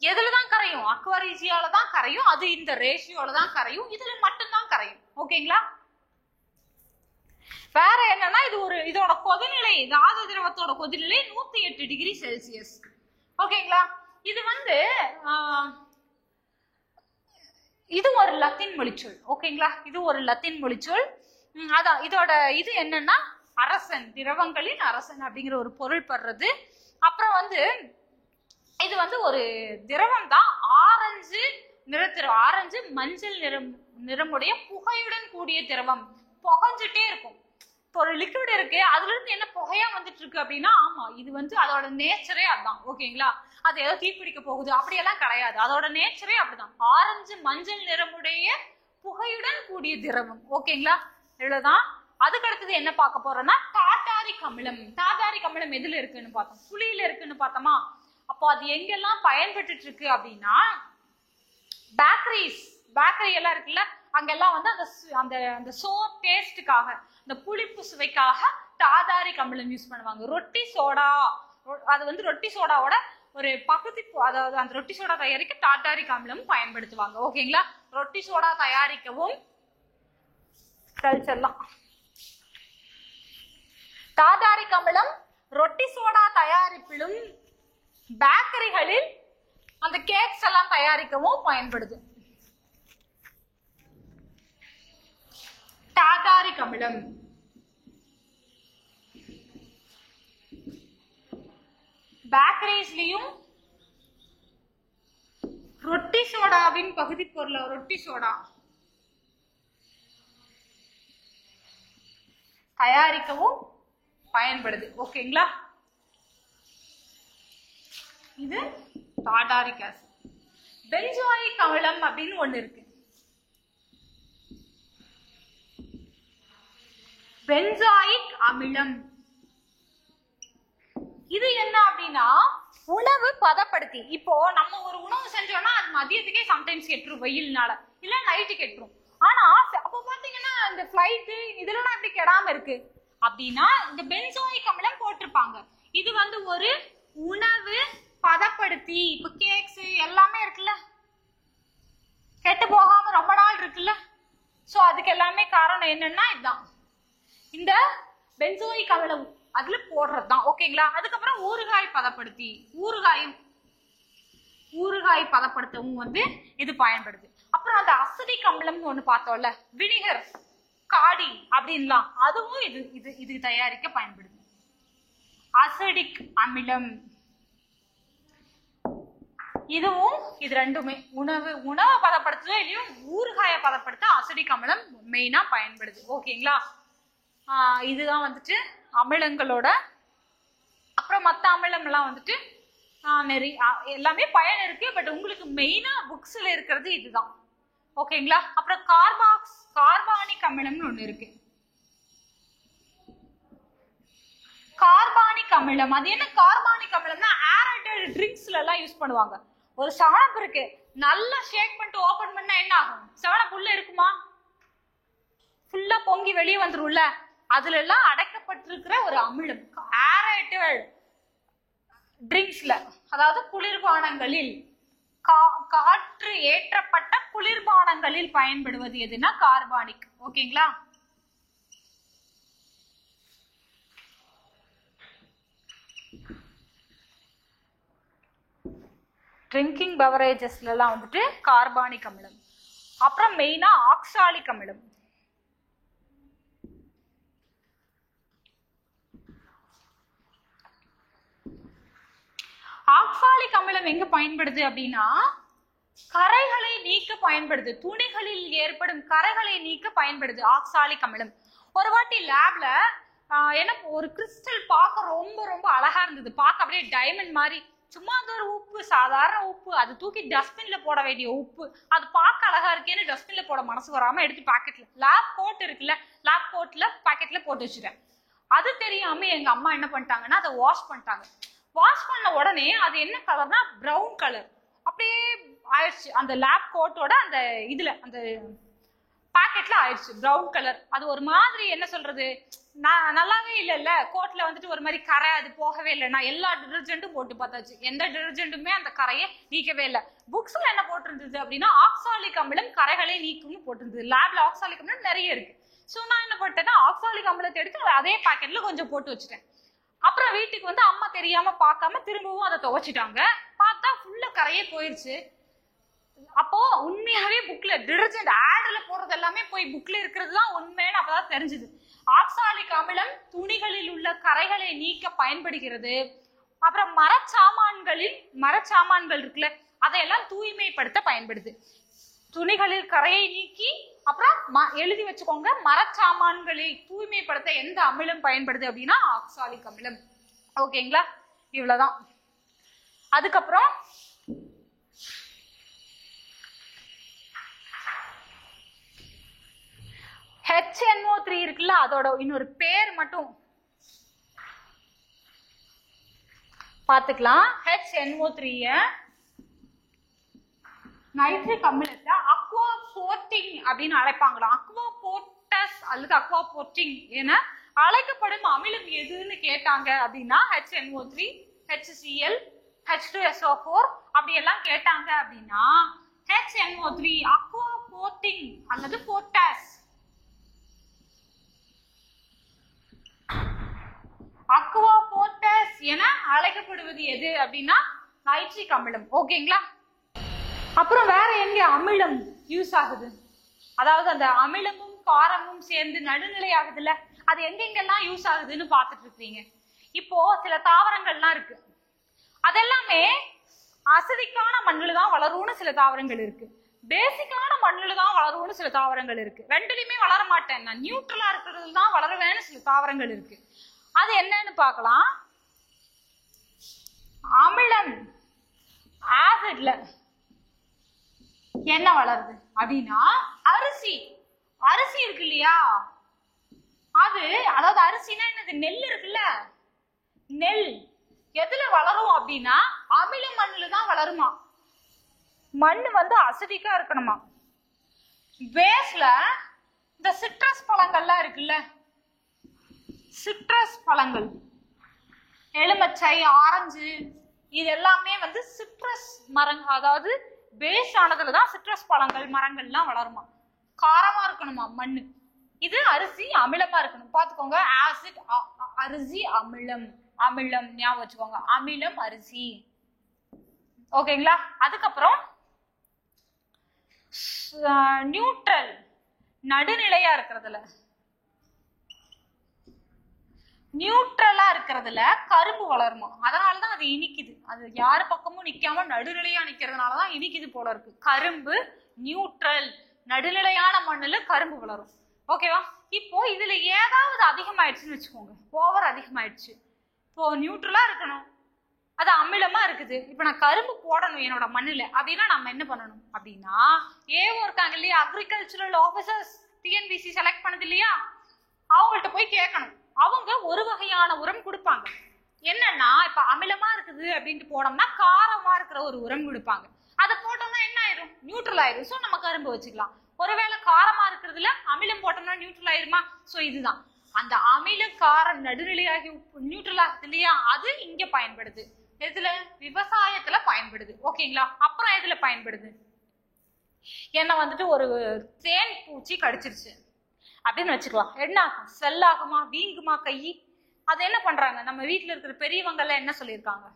எதுலதான் கரையும்? அக்வா ரீஜியால தான் கரையும். அது இந்த ரேஷியோல தான் கரையும். இதுல மட்டும்தான் கரையும். ஓகேங்களா? வேற என்னன்னா இதோட கொதிநிலை, ராஜ திரவத்தோட கொதிநிலை 108 டிகிரி செல்சியஸ். ஓகேங்களா? இது இது ஒரு லத்தீன் மொழிச்சொல். ஓகேங்களா? இது ஒரு லத்தீன் மொழிச்சொல். அதான் இதோட இது என்னன்னா அரசன், திரவங்களின் அரசன் அப்படிங்கிற ஒரு பொருள் படுறது. அப்புறம் இது ஒரு திரவம் தான். ஆரஞ்சு நிறத்திரம், ஆரஞ்சு மஞ்சள் நிறமுடைய புகையுடன் கூடிய திரவம். புகைஞ்சிட்டே இருக்கும். இப்போ ஒரு லிக்விட் இருக்கு, அதுல இருந்து என்ன புகையா வந்துட்டு இருக்கு அப்படின்னா, ஆமா இது அதோட நேச்சரே அதுதான். ஓகேங்களா? அது ஏதோ தீப்பிடிக்க போகுது அப்படியெல்லாம் கிடையாது. அதோட நேச்சரே அப்படிதான். ஆரஞ்சு மஞ்சள் நிறமுடைய புகையுடன் கூடிய திரவம். ஓகேங்களா? இவ்வளவுதான். அதுக்கு அடுத்தது என்ன பார்க்க போறோம்னா டார்டாரிக் அமிலம். டார்டாரிக் அமிலம் எதுல இருக்குன்னு பார்த்தோம், புளியில இருக்குன்னு பார்த்தோமா? அப்போ அது எங்கெல்லாம் பயன்பட்டு இருக்கு அப்படின்னா, பேக்கரி எல்லாம் இருக்குல்ல, அங்கெல்லாம் அந்த சோப் டேஸ்டுக்காக, அந்த புளிப்பு சுவைக்காக டார்டாரிக் அமிலம் யூஸ் பண்ணுவாங்க. ரொட்டி சோடா, அது ரொட்டி சோடாவோட ஒரு பகுதி, அதாவது அந்த ரொட்டி சோடா தயாரிக்க டார்டாரிக் அமிலம் பயன்படுத்துவாங்க. ஓகேங்களா? ரொட்டி சோடா தயாரிக்கவும் கல்ச்சர்லாம் டார்டாரிக் அமிலம் ரொட்டி சோடா தயாரிப்பிலும் பேக்கரிகளில் அந்த கேக்ஸ் எல்லாம் தயாரிக்கவும் பயன்படுது. டார்டாரிக் அமிலம் பேக்கரிஸ்லயும் ரொட்டி சோடாவின் பகுதி பொருள் ரொட்டி சோடா தயாரிக்கவும் பயன்படுது. ஓகேங்களா? இது டார்டாரிக் ஆசிட். பென்சாயிக் அமிலம் அப்படின்னு ஒண்ணு இருக்கு. பென்சாயிக் அமிலம் இது என்ன அப்படின்னா உணவு பதப்படுத்தி. இப்போ நம்ம ஒரு உணவு செஞ்சோம்னா அது மதியத்துக்கே சம்டைம்ஸ் கெட்டுரும், வெயில்னால, இல்ல நைட்டு கெட்டுரும். ஆனா அப்போ பாத்தீங்கன்னா இந்த ஃபிளைட் இதெல்லாம் எப்படி கெடாம இருக்கு அப்படின்னா இந்த பென்சாயிக் அமிலம் போட்டிருப்பாங்க. இது ஒரு உணவு பதப்படுத்தி. இப்ப கேக்ஸ் எல்லாமே இருக்குல்ல, கெட்டு போகாம ரொம்ப நாள் இருக்குல்ல, சோ அதுக்கு எல்லாமே காரணம் என்னன்னா இதுதான், இந்த பென்சாயிக் அமிலம் அதுல போடுறதுதான். ஓகேங்களா? அதுக்கப்புறம் ஊறுகாய் பதப்படுத்தி, ஊறுகாய் பதப்படுத்தவும் இது பயன்படுது. அப்புறம் அந்த அசிடிக் அமிலம் ஒண்ணு பார்த்தோம்ல, வினிகர், காடி அப்படின்லாம், அதுவும் இது தயாரிக்க பயன்படுது. அசிடிக் அமிலம் இதுவும் இது ரெண்டுமே உணவை பதப்படுத்துறதுலயும் ஊறுகாய பதப்படுத்த அசிடிக் அமிலம் மெயினா பயன்படுது. ஓகேங்களா? இதுதான் அமிலங்களோட. அப்புறம் மற்ற அமிலம் எல்லாம் நிறைய எல்லாமே பயன் இருக்கு. பட் உங்களுக்கு மெயினா புக்ஸ்ல இருக்கிறது இதுதான். ஓகேங்களா? அப்புறம் கார்பானிக் அமிலம்னு ஒண்ணு இருக்கு. கார்பானிக் அமிலம் அது என்ன? கார்பானிக் அமிலம்னா ஏரேட்டட் ட்ரிங்க்ஸ்ல எல்லாம் யூஸ் பண்ணுவாங்க. ஒரு செவனப் இருக்கு, நல்லா ஷேக் பண்ணிட்டு ஓபன் பண்ணா என்ன ஆகும்? செவனப் உள்ள இருக்குமா? ஃபுல்லா பொங்கி வெளியே வந்துரும்ல. அதுல எல்லாம் அடைக்கப்பட்டிருக்கிற ஒரு அமிலம் ஏரேட்டட் ட்ரிங்க்ஸ்ல, அதாவது குளிர்பானங்களில், காற்று ஏற்றப்பட்ட குளிர்பானங்களில் பயன்படுவது எதுனா கார்பானிக். ஓகேங்களா? ட்ரிங்கிங் பெவரேஜஸ்ல எல்லாம் கார்பானிக் அமிலம். அப்புறம் மெயினா ஆக்சாலிக் அமிலம். ஆக்சாலிக் அமிலம் எங்க பயன்படுது அப்படின்னா கரைகளை நீக்க பயன்படுது. துணிகளில் ஏற்படும் கரைகளை நீக்க பயன்படுது ஆக்சாலிக் அமிலம். ஒரு வாட்டி லேப்ல ஏன்னா ஒரு கிறிஸ்டல் பார்க்க ரொம்ப ரொம்ப அழகா இருந்தது, பார்க்க அப்படியே டைமண்ட் மாதிரி. சும்மா அது ஒரு உப்பு, சாதாரண உப்பு, அது தூக்கி டஸ்ட்பின்ல போட வேண்டிய உப்பு, அது பார்க்க அழகா இருக்கேன்னு டஸ்ட்பின்ல போட மனசு வராம எடுத்து பாக்கெட்ல, லேப் கோட் இருக்குல்ல, லேப் கோட்ல பாக்கெட்ல போட்டு வச்சுட்டேன். அது தெரியாம எங்க அம்மா என்ன பண்ணிட்டாங்கன்னா அதை வாஷ் பண்ணிட்டாங்க. வாஷ் பண்ண உடனே அது என்ன கலர்னா ப்ரௌன் கலர் அப்படியே ஆயிடுச்சு. அந்த லேப் கோட்டோட அந்த இதுல அந்த பாக்கெட்ல ஆயிடுச்சு ப்ரௌன் கலர். அது ஒரு மாதிரி என்ன சொல்றது, நல்லாவே இல்லைல்ல. கோட்ல வந்துட்டு ஒரு மாதிரி கரை அது போகவே இல்லை. நான் எல்லா டிடர்ஜென்ட்டும் போட்டு பார்த்தாச்சு, எந்த டிடர்ஜென்ட்டுமே அந்த கரையை நீக்கவே இல்லை. புக்ஸ்ல என்ன போட்டிருந்தது அப்படின்னா ஆக்சாலிக் அமிலம் கரைகளை நீக்கும்னு போட்டிருந்தது. லேப்ல ஆக்சாலிக் அமிலம் நிறைய இருக்கு. ஸோ நான் என்ன பண்ணிட்டேன்னா ஆக்சாலிக் அமிலத்தை எடுத்து அதே பாக்கெட்ல கொஞ்சம் போட்டு வச்சுட்டேன். அப்புறம் வீட்டுக்கு வந்து அம்மா தெரியாம பார்க்காம திரும்பவும் அதை துவைச்சிட்டாங்க. பார்த்தா ஃபுல்லா கரையே போயிருச்சு. அப்போ உண்மையாவே புக்ல டிடர்ஜென்ட் ஆட்ல போறது எல்லாமே போய் புக்ல இருக்கிறது தான் உண்மைன்னு அப்பதான் தெரிஞ்சது. ஆக்சாலிக் அமிலம் துணிகளில் உள்ள கரைகளை நீக்க பயன்படுகிறது. அப்புறம் மரச்சாமான்கள் இருக்குல்ல, அதையெல்லாம் தூய்மைப்படுத்த பயன்படுது. துணிகளில் கரையை நீக்கி அப்புறம் எழுதி வச்சுக்கோங்க, மரச்சாமான்களை தூய்மைப்படுத்த எந்த அமிலம் பயன்படுது அப்படின்னா ஆக்சாலிக் அமிலம். ஓகேங்களா, இவ்வளவுதான். அதுக்கப்புறம் HNO3 இருக்குல்ல, அதோட இன்னொரு பேர் மட்டும் பாத்துக்கலாம். HNO3 நைட்ரிக் அமிலத்தை அக்வா போர்ட்டிங் அப்படின்னு அழைப்பாங்களாம். அக்வா போர்டஸ் அல்லது அக்வா போர்ட்டிங் என அழைக்கப்படும் அமிலம் எதுன்னு கேட்டாங்க அப்படின்னா HNO3, HCl, H2SO4 அப்படி எல்லாம் கேட்டாங்க அப்படின்னா HNO3 அக்வா போர்ட்டிங் அல்லது போர்டாஸ். அக்வா போர்டஸ் என அழைக்கப்படுவது எது அப்படின்னா நைட்ரிக் அமிலம். ஓகேங்களா. அப்புறம் வேற எங்க அமிலம் யூஸ் ஆகுது, அதாவது அந்த அமிலமும் காரமும் சேர்ந்து நடுநிலை ஆகுதுல்ல, அது எங்கெங்கெல்லாம் யூஸ் ஆகுதுன்னு பார்த்துட்டு இருக்கீங்க. இப்போ சில தாவரங்கள்லாம் இருக்கு, அதெல்லாமே அசிடிக்கான மண்ணுல தான் வளரும்னு சில தாவரங்கள் இருக்கு, பேசிக்கான மண்ணுல தான் வளரும்னு சில தாவரங்கள் இருக்கு. ரெண்டுலையுமே வளர மாட்டேன், நான் நியூட்ரலா இருக்கிறது தான் வளருவேன்னு சில தாவரங்கள் இருக்கு. அது என்னன்னு பார்க்கலாம். அமிலம் ஆசிட்ல என்ன வளருது அப்படின்னா அரிசி இருக்கு இல்லையா, அது அதாவது அரிசினா என்னது, நெல் இருக்குல்ல, நெல் எதுல வளரும் அப்படின்னா அமில மண்ணுல தான் வளருமா. மண்ணு வந்து அசிடிக்கா இருக்கணுமா. பேஸ்ல இந்த சிட்ரஸ் பழங்கள்லாம் இருக்குல்ல, சிட்ரஸ் பழங்கள், எலுமிச்சை, ஆரஞ்சு, இது எல்லாமே வந்து சிட்ரஸ் மரங்கள், அதாவது பேஸ் ஆனதுலதான் சிட்ரஸ் பழங்கள் மரங்கள்லாம் வளருமா. காரமா இருக்கணுமா மண்ணு. இது அரிசி அமிலமா இருக்கணும். பாத்துக்கோங்க, ஆசிட் அரிசி அமிலம், அமிலம் ஞாபகம் வச்சுக்கோங்க, அமிலம் அரிசி. ஓகேங்களா. அதுக்கப்புறம் நியூட்ரல் நடுநிலையா இருக்கிறதுல, நியூட்ரலா இருக்கிறதுல கரும்பு வளருமா. அதனாலதான் அது இனிக்குது. அது யாரு பக்கமும் நிக்காம நடுநிலையா நிக்கிறதுனாலதான் இனிக்குது போல இருக்கு. கரும்பு நியூட்ரல், நடுநிலையான மண்ணுல கரும்பு வளரும். ஓகேவா. இப்போ இதுல ஏதாவது அதிகமாயிடுச்சுன்னு வச்சுக்கோங்க, ஓவர் அதிகமாயிடுச்சு. இப்போ நியூட்ரலா இருக்கணும், அது அமிலமா இருக்குது. இப்ப நான் கரும்பு போடணும் என்னோட மண்ணுல அப்படின்னா நம்ம என்ன பண்ணணும் அப்படின்னா, ஏவோ இருக்காங்க இல்லையா, அக்ரிகல்ச்சரல் ஆபீசர்ஸ், TNPSC செலக்ட் பண்ணது இல்லையா, அவங்கள்ட்ட போய் கேட்கணும். அவங்க ஒரு வகையான உரம் கொடுப்பாங்க. என்னன்னா இப்ப அமிலமா இருக்குது அப்படின்ட்டு போனோம்னா காரமா இருக்கிற ஒரு உரம் கொடுப்பாங்க. அதை போட்டோம்னா என்ன ஆயிரும், நியூட்ரல் ஆயிரும். ஸோ நம்ம கரும்பு வச்சுக்கலாம். ஒருவேளை காரமா இருக்கிறதுல அமிலம் போட்டோம்னா நியூட்ரல் ஆயிருமா. ஸோ இதுதான் அந்த அமில காரம் நடுநிலையாகி நியூட்ரல் ஆகுது இல்லையா, அது இங்க பயன்படுது. எதுல, விவசாயத்துல பயன்படுது. ஓகேங்களா. அப்புறம் எதுல பயன்படுது, என்ன வந்துட்டு ஒரு தேன் பூச்சி கடிச்சிருச்சு அப்படின்னு வச்சுக்கலாம். என்ன ஆகும், செல்லாகுமா, வீங்குமா கை. அது என்ன பண்றாங்க, நம்ம வீட்டுல இருக்கிற பெரியவங்க எல்லாம் என்ன சொல்லியிருக்காங்க,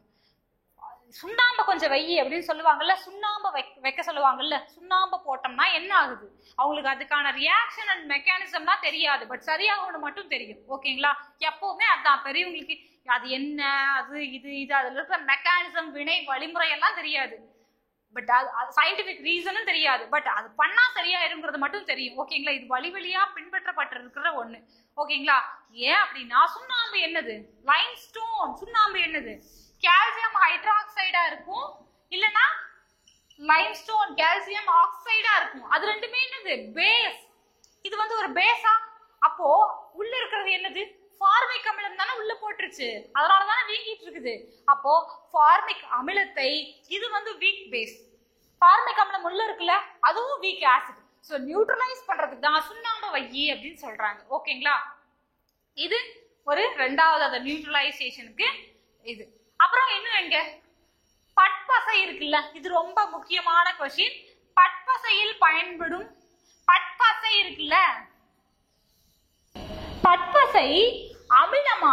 சுண்ணாம்பை கொஞ்சம் வை அப்படின்னு சொல்லுவாங்கல்ல, சுண்ணாம்பை வைக்க சொல்லுவாங்கல்ல. சுண்ணாம்பை போட்டோம்னா என்ன ஆகுது, அவங்களுக்கு அதுக்கான ரியாக்ஷன் அண்ட் மெக்கானிசம் தான் தெரியாது, பட் சரியாகணும் மட்டும் தெரியும். ஓகேங்களா. எப்பவுமே அதான் பெரியவங்களுக்கு, அது என்ன, அது இது அதுல இருக்கிற மெக்கானிசம், வினை, வழிமுறை எல்லாம் தெரியாது. பட் அது சயின்டிபிக் ரீசனும் தெரியாது, பட் அது பண்ணா சரியாயிருங்கிறது மட்டும் தெரியும். ஓகேங்களா, இது வழி வழியா பின்பற்றப்பட்டு இருக்கிற ஒண்ணு. ஓகேங்களா, ஏன் அப்படின்னா சுண்ணாம்பு என்னது, லைம்ஸ்டோன். சுண்ணாம்பு என்னது, கால்சியம் ஹைட்ராக்சைடா இருக்கும், இல்லைன்னா லைம்ஸ்டோன் கால்சியம் ஆக்சைடா இருக்கும். அது ரெண்டுமே என்னது, பேஸ். இது வந்து ஒரு பேஸா, அப்போ உள்ள இருக்கிறது என்னது, ஃபார்மிக் அமிலம் தானே உள்ள போட்டுருச்சு, அதனால தானே வீங்கிட்டு இருக்குது. அப்போ ஃபார்மிக் அமிலத்தை, இது வந்து வீக் பேஸ். ஃபார்மிக் அமிலம் உள்ள இருக்குல்ல, அதுவும் வீக் ஆசிட். ஸோ நியூட்ரலைஸ் பண்றதுக்கு தான் சுண்ணாம்பு வையி அப்படின்னு சொல்றாங்க. ஓகேங்களா, இது ஒரு ரெண்டாவது அந்த நியூட்ரலைசேஷனுக்கு இது. அப்புறம் இன்னும் எங்க பட்பசை இருக்குல்ல, இது ரொம்ப முக்கியமான கொஸ்டின். பட்பசையில் பயன்படும் பட்பசை இருக்குல்ல, பட்பசை அமிலமா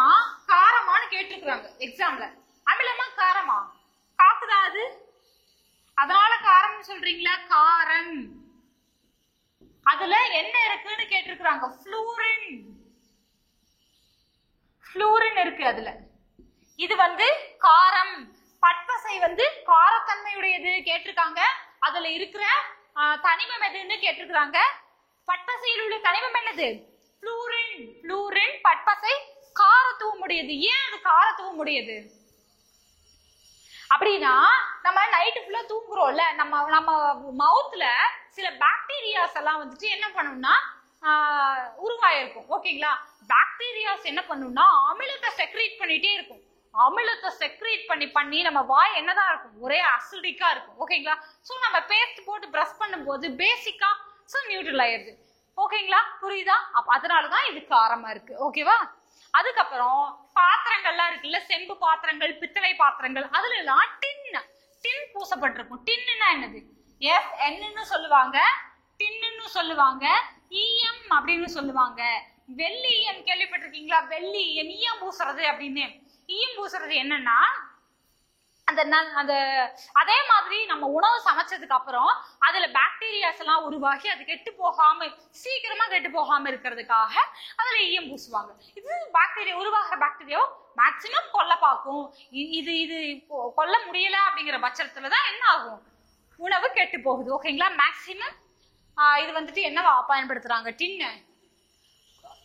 காரமான்னு கேட்டிருக்கிறாங்க எக்ஸாம்ல. அமிலமா காரமா, காக்குதா அது, அதனால காரம் சொல்றீங்களா, காரம். அதுல என்ன இருக்குன்னு கேட்டிருக்கிறாங்க, ஃப்ளூரின். ஃப்ளூரின் இருக்கு அதுல. இது வந்து காரம். பட்பசை வந்து காரத்தன்மையுடையது கேட்டிருக்காங்க. அதுல இருக்கிற தனிமம் எதுன்னு கேட்டிருக்கிறாங்க. பட்பசையில் உள்ள தனிமம் என்னது, ஃப்ளூரின். ஃப்ளூரின் பட்பசை காரத்துவம் உடையது. ஏன் அது காரத்துவம் உடையது அப்படின்னா, நம்ம நைட்டு ஃபுல்லா தூங்குறோம்ல, நம்ம மவுத்ல சில பாக்டீரியாஸ் எல்லாம் வந்துட்டு என்ன பண்ணும்னா உருவாயிருக்கும். ஓகேங்களா, பாக்டீரியாஸ் என்ன பண்ணும்னா அமிலத்தை செக்ரேட் பண்ணிட்டே இருக்கும். அமிலத்தை செக்ரேட் பண்ணி நம்ம வாய் என்னதான் இருக்கும், ஒரே அசிடிக்கா இருக்கும். ஓகேங்களா, ஸோ நம்ம பேஸ்ட் போட்டு பிரஷ் பண்ணும்போது பேசிக்கா ஸோ நியூட்ரல் ஆயிருது. ஓகேங்களா, புரியுதா? அப்ப அதனாலதான் இது காரமா இருக்கு. ஓகேவா, அதுக்கப்புறம் பாத்திரங்கள்லாம் இருக்குல்ல, செம்பு பாத்திரங்கள், பித்தளை பாத்திரங்கள், அதுல எல்லாம் டின் பூசப்பட்டிருக்கும். டின்னுனா என்னது, என்னு சொல்லுவாங்க, டின்னு சொல்லுவாங்க, ஈயம் அப்படின்னு சொல்லுவாங்க. வெள்ளி ஈயம் கேள்விப்பட்டிருக்கீங்களா, வெள்ளி ஈயம், ஈயம் பூசுறது அப்படின்னு. ஈயம் பூசுறது என்னன்னா, அந்த அதே மாதிரி நம்ம உணவு சமைச்சதுக்கு அப்புறம் அதுல பாக்டீரியாஸ் எல்லாம் உருவாகி அது கெட்டு போகாம, சீக்கிரமா கெட்டு போகாம இருக்கிறதுக்காக அதுல ஈயம் பூசுவாங்க. இது பாக்டீரியா, உருவாகிற பாக்டீரியா மேக்சிமம் கொல்ல பார்க்கும். இது கொல்ல முடியல அப்படிங்கிற பட்சத்துலதான் என்ன ஆகும், உணவு கெட்டு போகுது. ஓகேங்களா, மேக்சிமம் இது வந்துட்டு என்னவா பயன்படுத்துறாங்க, டின்னு,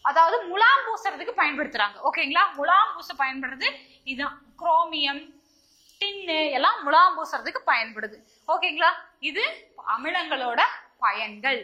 அதாவது முலாம் பூசுறதுக்கு பயன்படுத்துறாங்க. ஓகேங்களா, முலாம் பூச பயன்படுறது இதுதான். குரோமியம், டின்னு எல்லாம் முலாம் பூசுறதுக்கு பயன்படுது. ஓகேங்களா, இது அமிலங்களோட பயன்கள்.